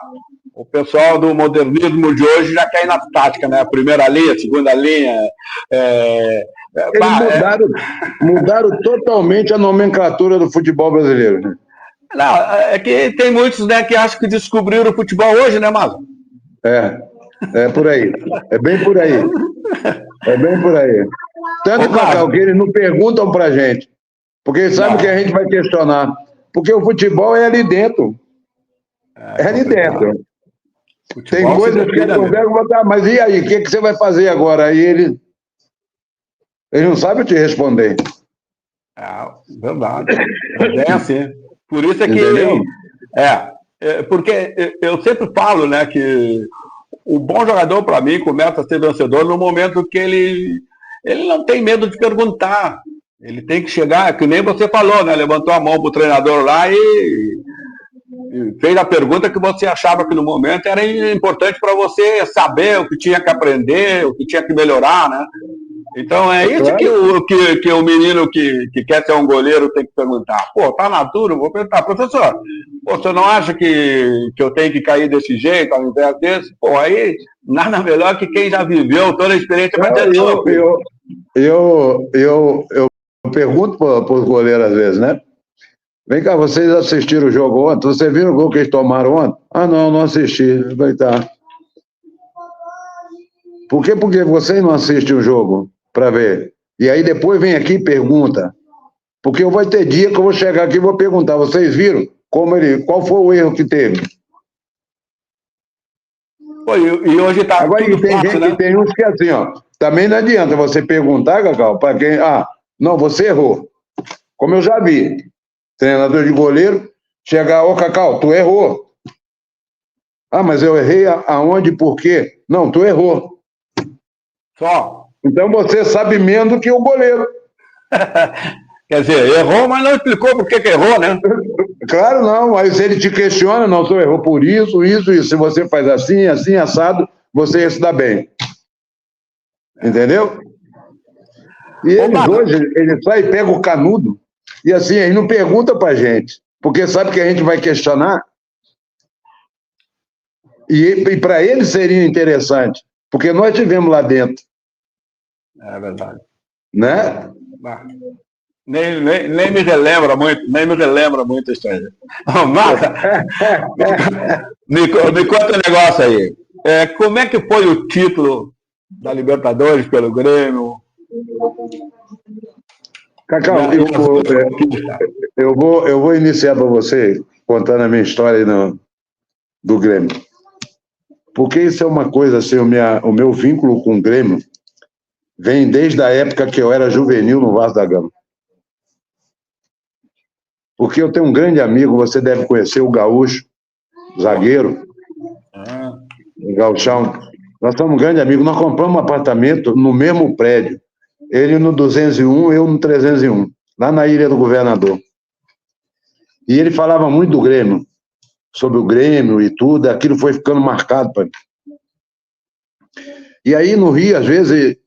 o pessoal do modernismo de hoje já quer ir na tática, né? Primeira linha, segunda linha. Eles mudaram totalmente a nomenclatura do futebol brasileiro, né? Não, é que tem muitos, né, que acham que descobriram o futebol hoje, né, Mazo? É por aí. É bem por aí. É bem por aí. Tanto, Cacau, que eles não perguntam pra gente. Porque eles sabem que a gente vai questionar. Porque o futebol é ali dentro. É ali dentro. Tem coisas que eu consigo botar, mas e aí? O que você vai fazer agora? Aí eles não sabem te responder. Verdade. É assim. Por isso é que... porque eu sempre falo, né, que o bom jogador, para mim, começa a ser vencedor no momento que ele não tem medo de perguntar. Ele tem que chegar, que nem você falou, né? Levantou a mão para o treinador lá e fez a pergunta que você achava que no momento era importante para você saber o que tinha que aprender, o que tinha que melhorar, né? Então é isso que o menino que quer ser um goleiro tem que perguntar. Pô, tá na dura, vou perguntar, professor, você não acha que eu tenho que cair desse jeito ao invés desse? Pô, aí nada melhor que quem já viveu toda a experiência vai ter. Eu pergunto para os goleiros às vezes, né? Vem cá, vocês assistiram o jogo ontem? Vocês viram o gol que eles tomaram ontem? Ah, não assisti. Eu falei, tá. Por que? Porque vocês não assistem o jogo para ver. E aí depois vem aqui e pergunta. Porque eu vou ter dia que eu vou chegar aqui e vou perguntar, vocês viram qual foi o erro que teve? Pô, e hoje tá agora, tudo tem fácil, né? Tem uns que é assim, ó. Também não adianta você perguntar, Cacau, para quem... não, você errou. Como eu já vi. Treinador de goleiro, chegar, Cacau, tu errou. Mas eu errei aonde e por quê? Não, tu errou. Só. Então você sabe menos do que o goleiro. Quer dizer, errou, mas não explicou por que errou, né? Claro, não. Aí se ele te questiona, não, tu errou por isso. Se você faz assim, assado, você ia se dar bem. Entendeu? E eles saem e pegam o canudo. E assim, eles não perguntam pra gente. Porque sabe que a gente vai questionar. E para eles seria interessante. Porque nós tivemos lá dentro. É verdade. Né? Nem me relembra muito isso aí. Marta, me conta um negócio aí. Como é que foi o título da Libertadores pelo Grêmio? Cacau, eu vou iniciar para você contando a minha história aí do Grêmio. Porque isso é uma coisa, assim, o meu vínculo com o Grêmio vem desde a época que eu era juvenil no Vasco da Gama. Porque eu tenho um grande amigo, você deve conhecer, o Gaúcho, zagueiro, o Gauchão. Nós somos um grande amigo, nós compramos um apartamento no mesmo prédio. Ele no 201, eu no 301, lá na Ilha do Governador. E ele falava muito do Grêmio, sobre o Grêmio e tudo, aquilo foi ficando marcado para mim. E aí no Rio, às vezes,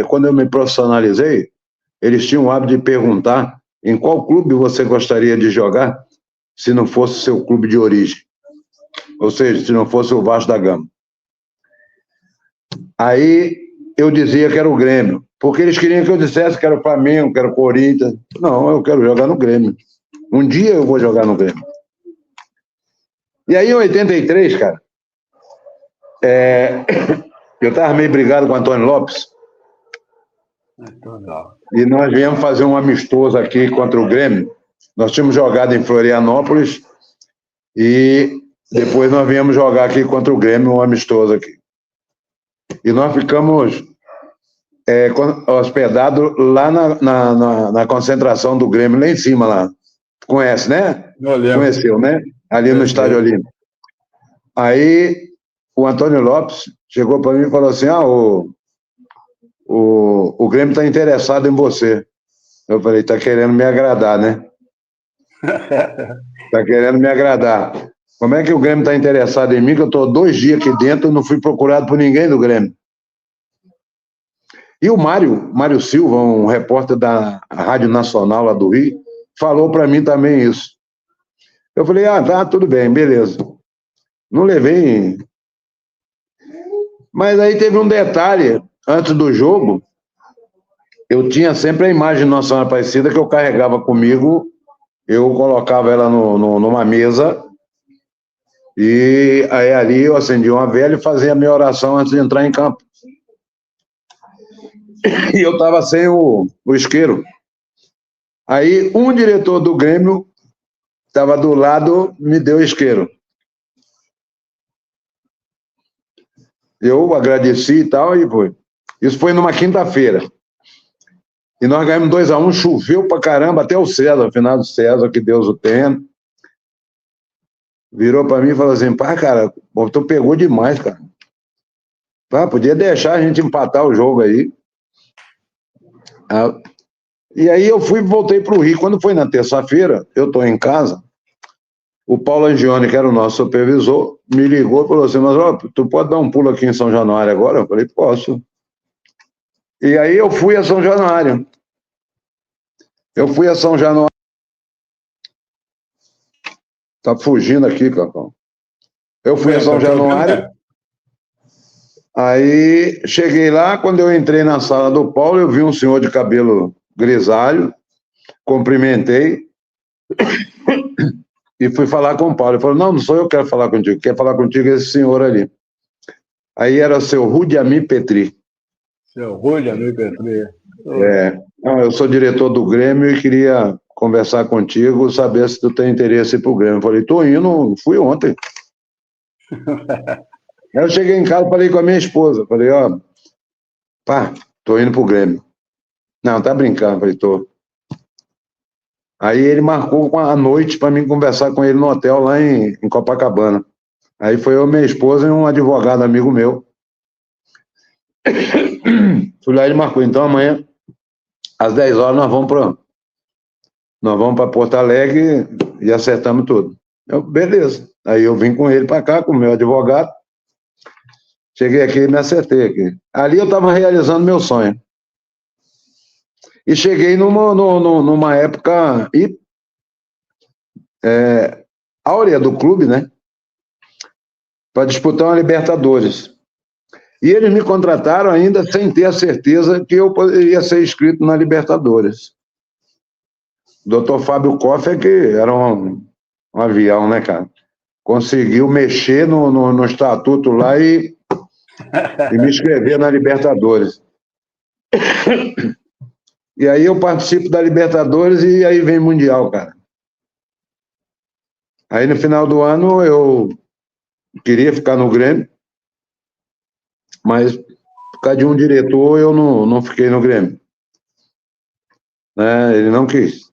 quando eu me profissionalizei, eles tinham o hábito de perguntar em qual clube você gostaria de jogar se não fosse o seu clube de origem. Ou seja, se não fosse o Vasco da Gama. Aí eu dizia que era o Grêmio, porque eles queriam que eu dissesse que era o Flamengo, que era o Corinthians. Não, eu quero jogar no Grêmio. Um dia eu vou jogar no Grêmio. E aí em 83, cara, eu estava meio brigado com o Antônio Lopes. E nós viemos fazer um amistoso aqui contra o Grêmio. Nós tínhamos jogado em Florianópolis e depois nós viemos jogar aqui contra o Grêmio, um amistoso aqui. E nós ficamos hospedados lá na concentração do Grêmio, lá em cima, lá. Conhece, né? Conheceu, né? Ali no Estádio Olímpico. Aí o Antônio Lopes chegou para mim e falou assim, o Grêmio está interessado em você. Eu falei, está querendo me agradar, né? Está querendo me agradar. Como é que o Grêmio está interessado em mim, que eu estou 2 dias aqui dentro e não fui procurado por ninguém do Grêmio? E o Mário Silva, um repórter da Rádio Nacional lá do Rio, falou para mim também isso. Eu falei, tá, tudo bem, beleza. Não levei. Mas aí teve um detalhe, antes do jogo, eu tinha sempre a imagem de Nossa Senhora Aparecida que eu carregava comigo, eu colocava ela numa mesa, e aí ali eu acendia uma vela e fazia a minha oração antes de entrar em campo. E eu estava sem o isqueiro. Aí um diretor do Grêmio estava do lado, me deu o isqueiro. Eu agradeci e tal, e foi. Isso foi numa quinta-feira. E nós ganhamos 2-1, choveu pra caramba, até o César, final do César, que Deus o tenha. Virou pra mim e falou assim, pá, cara, tu pegou demais, cara. Pá, podia deixar a gente empatar o jogo aí. E aí eu voltei pro Rio. Quando foi na terça-feira, eu tô em casa, o Paulo Angione, que era o nosso supervisor, me ligou e falou assim, mas ó, tu pode dar um pulo aqui em São Januário agora? Eu falei, posso. E aí eu fui a São Januário. Tá fugindo aqui, Cacau. Eu fui a São Januário. Aí cheguei lá, quando eu entrei na sala do Paulo, eu vi um senhor de cabelo grisalho, cumprimentei e fui falar com o Paulo. Ele falou, não sou eu que quero falar contigo, quer falar contigo esse senhor ali. Aí era o seu Rudiami Petri. Seu Rudiami Petri. Não, eu sou diretor do Grêmio e queria conversar contigo, saber se tu tem interesse pro Grêmio. Eu falei, tô indo, fui ontem. Aí eu cheguei em casa, falei com a minha esposa, falei, ó, pá, tô indo pro Grêmio. Não, tá brincando, falei, tô. Aí ele marcou a noite para mim conversar com ele no hotel lá em Copacabana. Aí foi eu, minha esposa e um advogado amigo meu. Fui lá e ele marcou, então amanhã, às 10 horas, nós vamos para Porto Alegre e acertamos tudo. Eu, beleza. Aí eu vim com ele para cá, com o meu advogado. Cheguei aqui e me acertei aqui. Ali eu estava realizando meu sonho. E cheguei numa época áurea do clube, né? Para disputar uma Libertadores. E eles me contrataram ainda sem ter a certeza que eu poderia ser inscrito na Libertadores. O Dr. Fábio Koffer, que era um avião, né, cara? Conseguiu mexer no estatuto lá e me inscrever na Libertadores. E aí eu participo da Libertadores e aí vem Mundial, cara. Aí no final do ano eu queria ficar no Grêmio, mas por causa de um diretor eu não fiquei no Grêmio. Né? Ele não quis.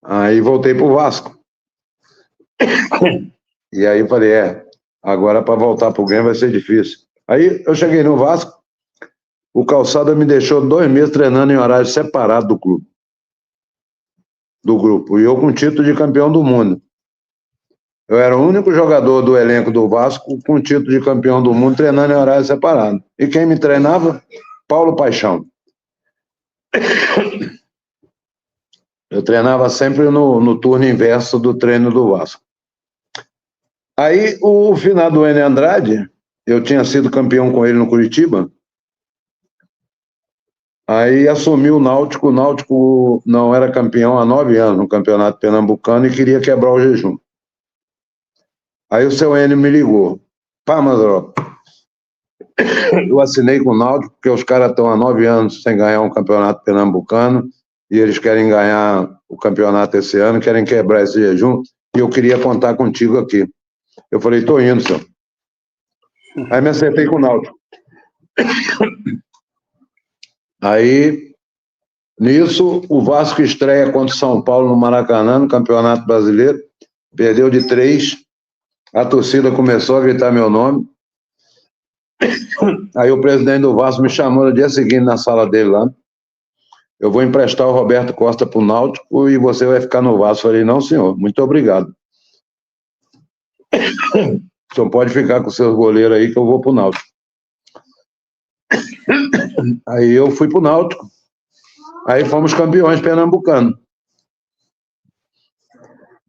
Aí voltei pro Vasco. E aí eu falei, agora para voltar pro Grêmio vai ser difícil. Aí eu cheguei no Vasco, o Calçada me deixou 2 meses treinando em horário separado do clube, do grupo, e eu com título de campeão do mundo. Eu era o único jogador do elenco do Vasco com título de campeão do mundo treinando em horário separado. E quem me treinava? Paulo Paixão. Eu treinava sempre no turno inverso do treino do Vasco. Aí, o finado Enio Andrade, eu tinha sido campeão com ele no Curitiba, aí assumiu o Náutico não era campeão há 9 anos no Campeonato Pernambucano e queria quebrar o jejum. Aí o seu Enio me ligou, pá, Mazarop, eu assinei com o Náutico porque os caras estão há 9 anos sem ganhar um Campeonato Pernambucano e eles querem ganhar o campeonato esse ano, querem quebrar esse jejum e eu queria contar contigo aqui. Eu falei, tô indo, senhor. Aí me acertei com o Náutico. Aí, nisso, o Vasco estreia contra o São Paulo no Maracanã, no Campeonato Brasileiro. Perdeu de 3. A torcida começou a gritar meu nome. Aí o presidente do Vasco me chamou no dia seguinte na sala dele lá. Eu vou emprestar o Roberto Costa para o Náutico e você vai ficar no Vasco. Eu falei, não, senhor, muito obrigado. O senhor pode ficar com seus goleiros aí que eu vou para o Náutico. Aí eu fui pro Náutico. Aí fomos campeões pernambucanos.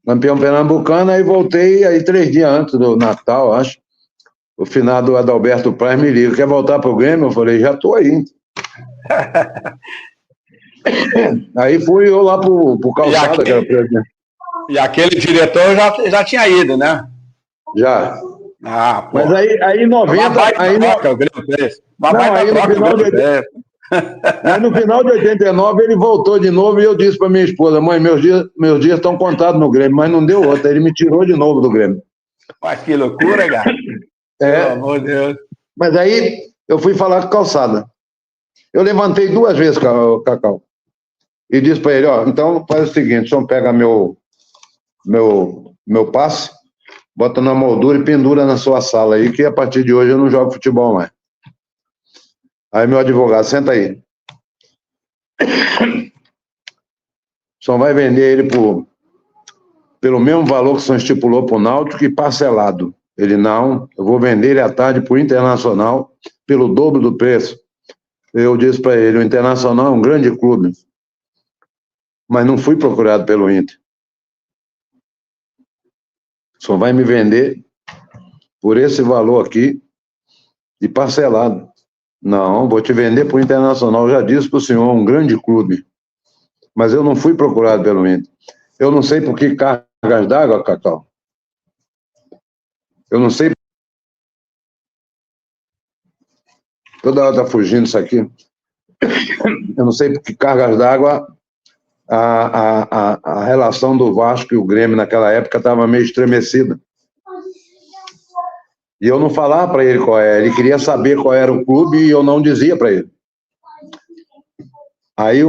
Campeão pernambucano, aí voltei, aí 3 dias antes do Natal, acho. O finado Adalberto Praz me liga, quer voltar pro Grêmio? Eu falei, já tô aí. Aí fui eu lá pro Calçada, que era o presidente. E aquele diretor já tinha ido, né? Já. Ah, pô. Mas aí em 90... Aí no final de 89 ele voltou de novo e eu disse para minha esposa, mãe, meus dias estão contados no Grêmio, mas não deu outra, ele me tirou de novo do Grêmio. Mas que loucura, cara. Pelo amor de Deus. Mas aí eu fui falar com Calçada. Eu levantei 2 vezes, Cacau, e disse para ele, ó, então faz o seguinte, o senhor pega meu passe, bota na moldura e pendura na sua sala aí, que a partir de hoje eu não jogo futebol mais. Aí meu advogado, senta aí. Só vai vender ele pelo mesmo valor que o senhor estipulou para o Náutico e parcelado. Ele, não, eu vou vender ele à tarde para o Internacional pelo dobro do preço. Eu disse para ele, o Internacional é um grande clube, mas não fui procurado pelo Inter. Só vai me vender por esse valor aqui e parcelado. Não, vou te vender para o Internacional. Eu já disse para o senhor, um grande clube. Mas eu não fui procurado pelo Inter. Eu não sei por que cargas d'água, Cacau. Eu não sei. Toda hora está fugindo isso aqui. Eu não sei por que cargas d'água a relação do Vasco e o Grêmio naquela época estava meio estremecida. E eu não falava para ele qual era. Ele queria saber qual era o clube e eu não dizia para ele. Aí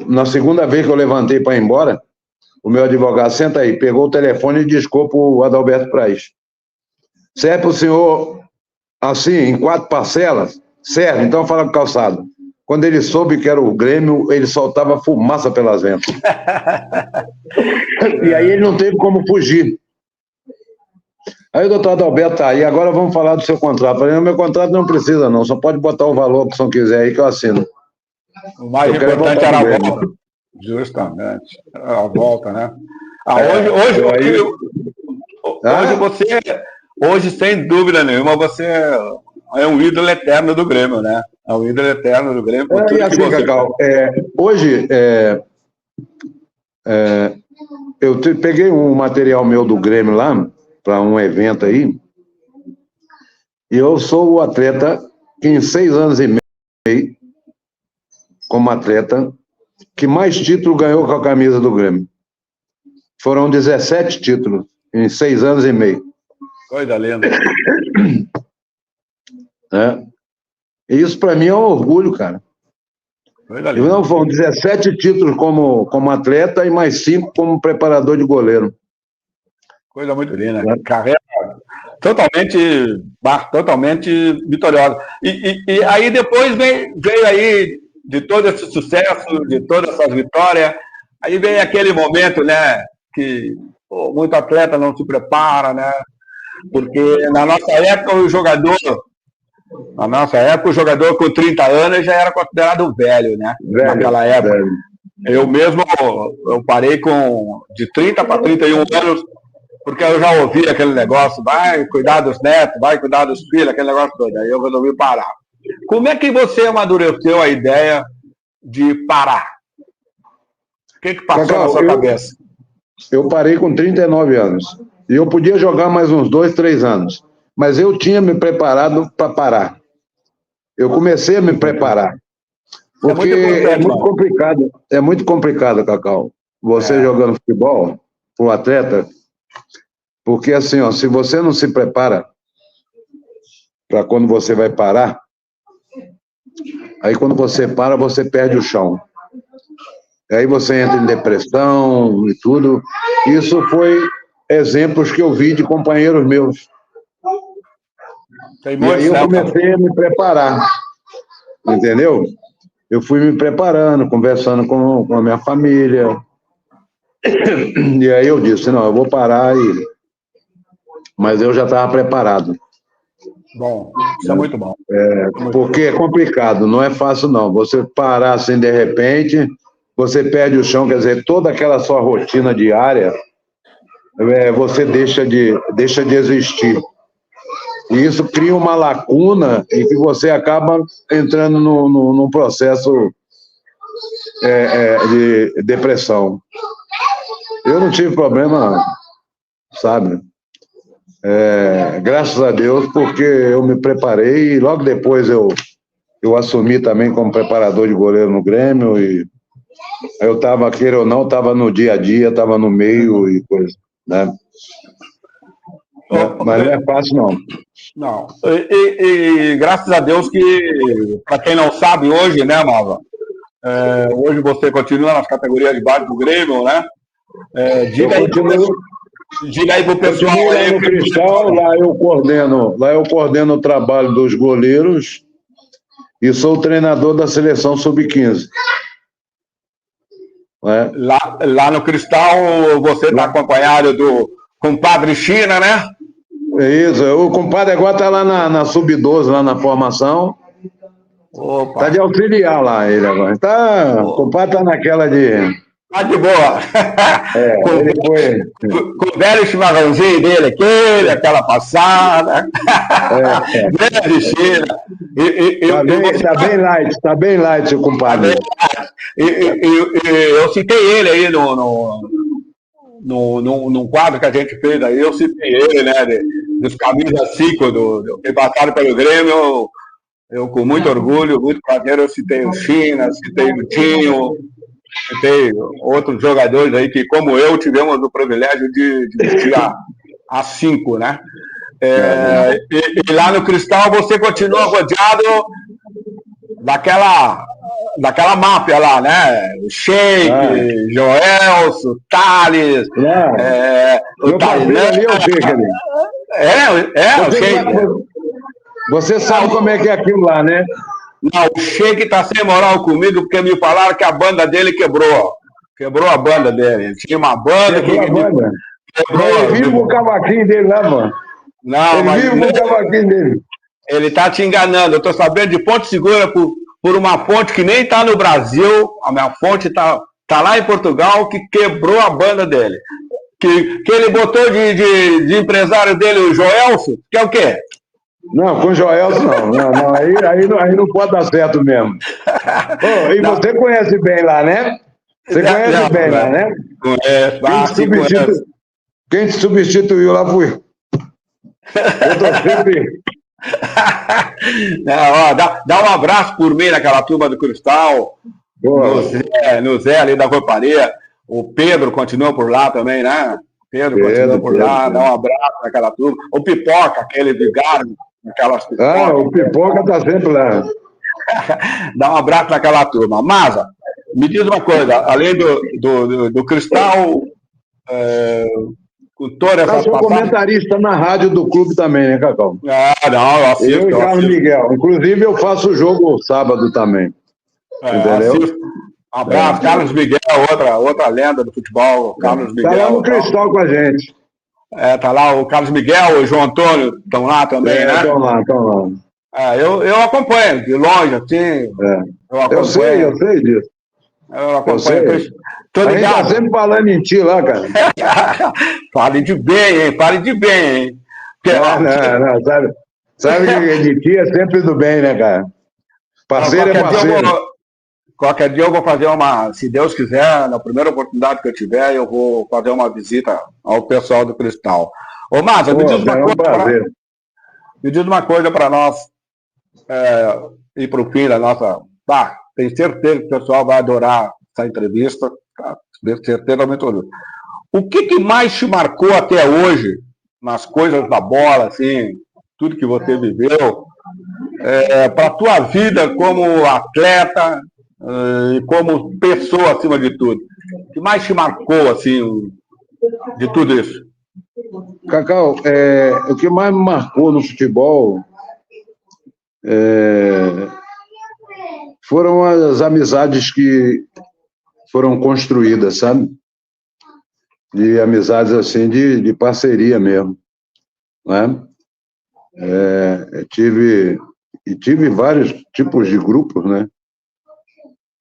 na segunda vez que eu levantei para ir embora, o meu advogado, senta aí, pegou o telefone e discou para o Adalberto Praz. Serve para o senhor, assim, em 4 parcelas? Serve, então fala com o Calçado. Quando ele soube que era o Grêmio, ele soltava fumaça pelas ventas. E aí ele não teve como fugir. Aí o doutor Adalberto tá aí, agora vamos falar do seu contrato. Eu falei, meu contrato não precisa não, só pode botar o valor que o senhor quiser aí que eu assino. O mais importante era a volta. Justamente, a volta, né? Hoje, sem dúvida nenhuma, você é um ídolo eterno do Grêmio, né? É um ídolo eterno do Grêmio. E assim, Cacau, hoje eu peguei um material meu do Grêmio lá, para um evento aí, e eu sou o atleta que em 6 anos e meio, como atleta, que mais título ganhou com a camisa do Grêmio. Foram 17 títulos em 6 anos e meio. Coisa linda. E isso para mim é um orgulho, cara. Coisa linda. Não, foram 17 títulos como atleta e mais 5 como preparador de goleiro. Coisa muito linda. Carreira totalmente vitoriosa. E aí depois veio aí, de todo esse sucesso, de todas essas vitórias, aí vem aquele momento, né, que muito atleta não se prepara, né, porque na nossa época o jogador com 30 anos já era considerado velho, né, naquela época. Velho. Eu mesmo, eu parei de 30 para 31 anos, porque eu já ouvi aquele negócio, vai cuidar dos netos, vai cuidar dos filhos, aquele negócio todo. Aí eu resolvi parar. Como é que você amadureceu a ideia de parar? O que passou na sua cabeça? Eu parei com 39 anos. E eu podia jogar mais uns 2, 3 anos. Mas eu tinha me preparado para parar. Eu comecei a me preparar. Porque é muito complicado. É muito complicado, Cacau. Você jogando futebol, um atleta... Porque assim, ó, se você não se prepara para quando você vai parar, aí quando você para, você perde o chão. Aí você entra em depressão e tudo. Isso foi exemplos que eu vi de companheiros meus. E aí eu comecei a me preparar, entendeu? Eu fui me preparando, conversando com a minha família. E aí eu disse, não, eu vou parar Mas eu já estava preparado. Bom, isso é muito bom. Porque é complicado, não é fácil não. Você parar assim de repente, você perde o chão, quer dizer, toda aquela sua rotina diária, você deixa de existir. E isso cria uma lacuna em que você acaba entrando num processo de depressão. Eu não tive problema, sabe? Graças a Deus, porque eu me preparei e logo depois eu assumi também como preparador de goleiro no Grêmio e eu estava, queira ou não, estava no dia a dia, estava no meio e coisa, né? Mas não é fácil, não. Não. E graças a Deus que, para quem não sabe hoje, né, Malva? Hoje você continua nas categorias de base do Grêmio, né? Diga aí pro pessoal continuo lá aí. No Cristal, lá eu coordeno o trabalho dos goleiros e sou o treinador da seleção sub-15. Lá no Cristal, você está acompanhado do compadre China, né? Isso, o compadre agora está lá na sub-12, lá na formação. Está de auxiliar lá ele agora. O compadre está naquela de... Tá de boa. Ele foi... Com o velho chimarrãozinho dele, aquela passada. Grande China. Tá bem light, o compadre. Eu citei ele aí num quadro que a gente fez aí, eu citei ele, né, dos camisas 5 que passaram pelo Grêmio, eu com muito orgulho, muito prazer, eu citei o China, citei o Tinho, citei outros jogadores aí que, como eu, tivemos o privilégio de vestir a 5, né? E lá no Cristal você continua rodeado daquela máfia lá, né? O Sheik, Joelso, Thales, o Tainan. Ali é o Sheik ali. O Sheik. Você sabe como é que é aquilo lá, né? Não, o Sheik tá sem moral comigo porque me falaram que a banda dele quebrou. Quebrou a banda dele. Ele tinha uma banda Quebrou a banda? Quebrou. Ele vive com o cavaquinho dele lá, mano. Não, ele vive com o cavaquinho dele. Ele tá te enganando. Eu tô sabendo de fonte segura por uma fonte que nem tá no Brasil. A minha fonte tá lá em Portugal, que quebrou a banda dele. Que ele botou de empresário dele o Joelso, que é o quê? Não, com o Joelso não. Aí não pode dar certo mesmo. E você conhece bem lá, né? Você conhece bem lá, né? Conheço. Quem te substituiu lá fui. Eu tô sempre... Dá um abraço por mim naquela turma do Cristal, no Zé ali da Rouparia. O Pedro continua por lá também, né? Pedro continua por lá, dá um abraço naquela turma. O Pipoca, aquele vigário, aquelas pipocas. O Pipoca tá sempre lá. Dá um abraço naquela turma. Masa, me diz uma coisa, além do Cristal, com todas essas sou comentarista na rádio do clube também, né, Cacau? Eu assisto. Eu e Carlos Miguel. Inclusive, eu faço o jogo sábado também. Entendeu? Assisto. Um abraço, Carlos Miguel, outra lenda do futebol. Carlos Miguel. Tá lá no Cristal com a gente. Tá lá o Carlos Miguel, o João Antônio estão lá também, né? Estão lá. Eu acompanho, de longe, assim. Eu sei disso. Eu acompanho. A gente tá sempre falando em ti lá, cara. Fale de bem, hein? Não, sabe que de ti é sempre do bem, né, cara? Parceiro é parceiro. Qualquer dia eu vou fazer se Deus quiser, na primeira oportunidade que eu tiver, eu vou fazer uma visita ao pessoal do Cristal. Ô, Márcio, me diz uma coisa para nós ir para o fim da nossa... tenho certeza que o pessoal vai adorar essa entrevista, certeza muito. O que mais te marcou até hoje, nas coisas da bola, assim, tudo que você viveu, para a tua vida como atleta e como pessoa, acima de tudo? O que mais te marcou, assim, de tudo isso? Cacau, o que mais me marcou no futebol foram as amizades que foram construídas, sabe? De amizades, assim, de parceria mesmo, né? Tive vários tipos de grupos, né?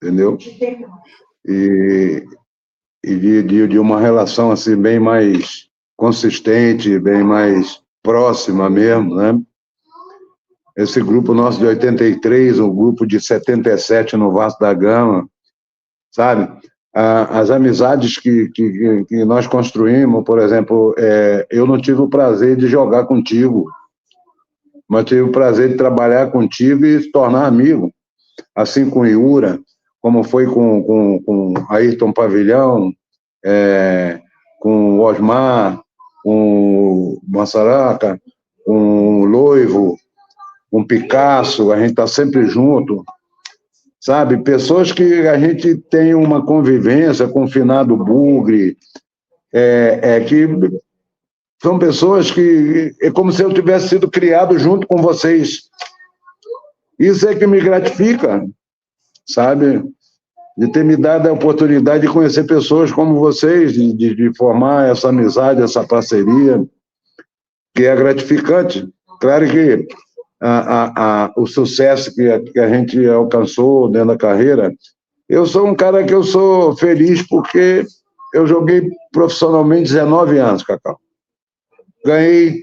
Entendeu? De uma relação assim bem mais consistente, bem mais próxima mesmo, né? Esse grupo nosso de 83, o grupo de 77 no Vasco da Gama, sabe? As amizades que nós construímos, por exemplo, eu não tive o prazer de jogar contigo, mas tive o prazer de trabalhar contigo e se tornar amigo, assim com o Iura, como foi com Ayrton Pavilhão, com o Osmar, com o Massaraca, com o Loivo, com o Picasso, a gente está sempre junto, sabe? Pessoas que a gente tem uma convivência com o finado Bugre, que são pessoas que é como se eu tivesse sido criado junto com vocês. Isso é que me gratifica, sabe? De ter me dado a oportunidade de conhecer pessoas como vocês, de formar essa amizade, essa parceria, que é gratificante. Claro que o sucesso que a gente alcançou dentro da carreira, eu sou um cara que eu sou feliz porque eu joguei profissionalmente 19 anos, Cacau. Ganhei.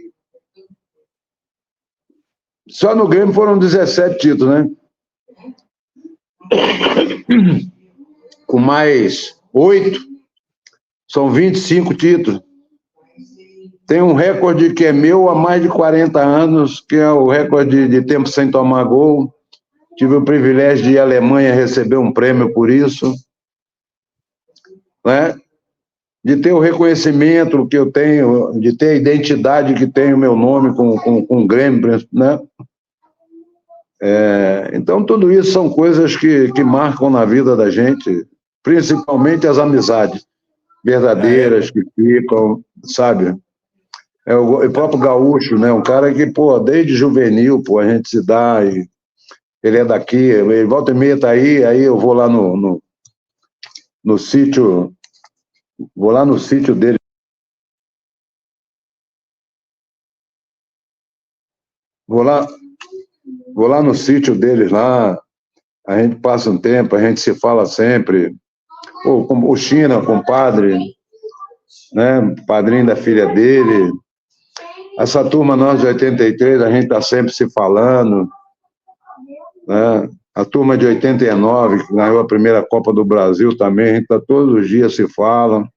Só no Grêmio foram 17 títulos, né? Com mais 8, são 25 títulos. Tem um recorde que é meu há mais de 40 anos, que é o recorde de tempo sem tomar gol. Tive o privilégio de ir à Alemanha receber um prêmio por isso, né? De ter o reconhecimento que eu tenho, de ter a identidade que tem o meu nome com o Grêmio, né? Então, tudo isso são coisas que marcam na vida da gente, principalmente as amizades verdadeiras que ficam, sabe? O próprio Gaúcho, né? Um cara que, pô, desde juvenil, pô, a gente se dá, e ele é daqui, ele volta e meia tá aí eu vou lá no sítio, vou lá no sítio dele. Vou lá no sítio deles lá, a gente passa um tempo, a gente se fala sempre. Pô, o China, compadre, né? Padrinho da filha dele. Essa turma nós de 83, a gente está sempre se falando, né? A turma de 89, que ganhou a primeira Copa do Brasil também, a gente está todos os dias se fala.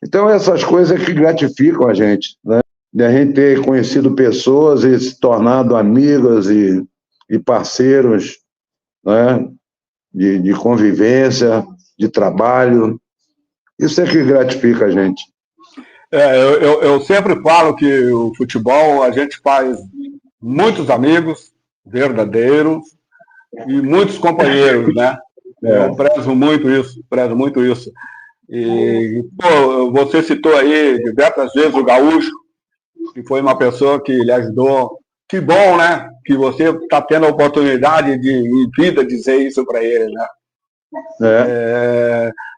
Então, essas coisas que gratificam a gente, né? De a gente ter conhecido pessoas e se tornado amigos e parceiros, né? De convivência, de trabalho. Isso é que gratifica a gente. Eu sempre falo que o futebol a gente faz muitos amigos verdadeiros e muitos companheiros, né? Eu prezo muito isso. E, pô, você citou aí diversas vezes o Gaúcho, que foi uma pessoa que lhe ajudou. Que bom, né? Que você está tendo a oportunidade de, em vida, dizer isso para ele, né?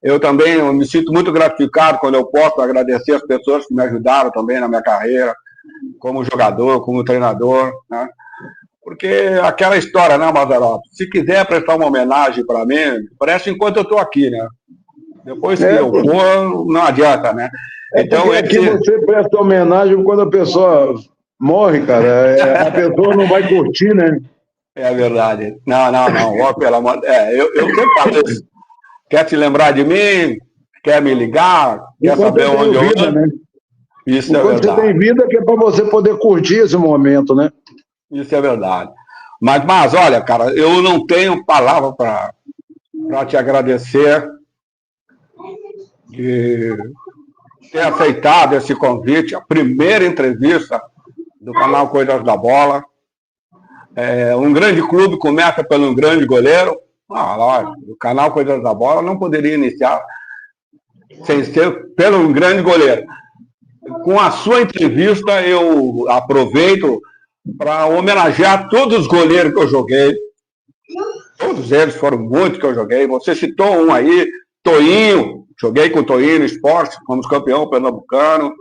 Eu também me sinto muito gratificado quando eu posso agradecer as pessoas que me ajudaram também na minha carreira, como jogador, como treinador, né? Porque aquela história, né, Mazzaropi? Se quiser prestar uma homenagem para mim, presta enquanto eu estou aqui, né? Depois que eu for, não adianta, né? Então, aqui você presta homenagem quando a pessoa morre, cara. A pessoa não vai curtir, né? É verdade. Não. Ó, pelo amor... eu sempre falo isso. Quer te lembrar de mim? Quer me ligar? Quer saber onde eu ando? Né? Isso é verdade. Enquanto você tem vida, que é para você poder curtir esse momento, né? Isso é verdade. Mas olha, cara, eu não tenho palavra para te agradecer de ter aceitado esse convite, a primeira entrevista do canal Coisas da Bola. Um grande clube começa pelo um grande goleiro. Lógico, o canal Coisas da Bola não poderia iniciar sem ser pelo um grande goleiro. Com a sua entrevista, eu aproveito para homenagear todos os goleiros que eu joguei. Todos eles foram muitos que eu joguei. Você citou um aí, Toinho. Joguei com o Toinho no esporte, fomos campeão pernambucano.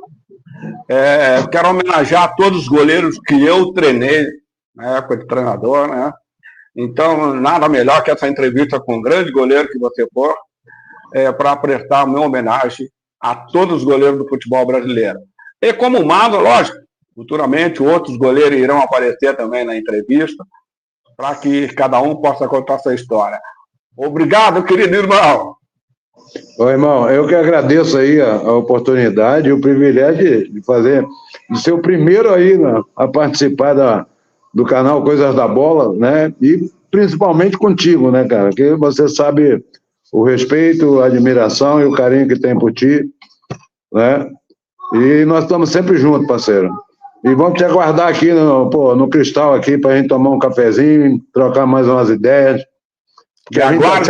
Quero homenagear todos os goleiros que eu treinei na época de treinador, né? Então, nada melhor que essa entrevista com um grande goleiro que você for, para prestar uma homenagem a todos os goleiros do futebol brasileiro. E como o Mago, lógico, futuramente outros goleiros irão aparecer também na entrevista, para que cada um possa contar sua história. Obrigado, querido irmão. Ô, irmão, eu que agradeço aí a oportunidade e o privilégio de ser o primeiro aí, né, a participar do canal Coisas da Bola, né? E principalmente contigo, né, cara? Que você sabe o respeito, a admiração e o carinho que tem por ti, né? E nós estamos sempre juntos, parceiro. E vamos te aguardar aqui no Cristal aqui pra gente tomar um cafezinho, trocar mais umas ideias. Que a gente tá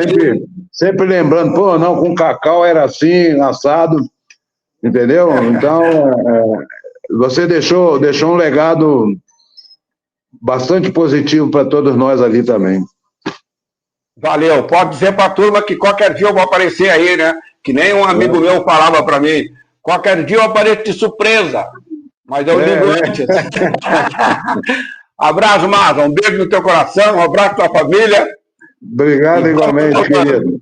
sempre lembrando, não, com cacau era assim, assado, entendeu? Então, você deixou um legado bastante positivo para todos nós ali também. Valeu. Pode dizer para a turma que qualquer dia eu vou aparecer aí, né? Que nem um amigo meu falava para mim. Qualquer dia eu apareço de surpresa. Mas eu ligo antes. Abraço, Maza. Um beijo no teu coração. Um abraço para a família. Obrigado igualmente, querido.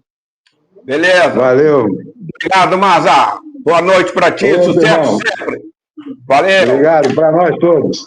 Beleza. Valeu. Obrigado, Maza. Boa noite para ti. Sucesso sempre. Valeu. Obrigado para nós todos.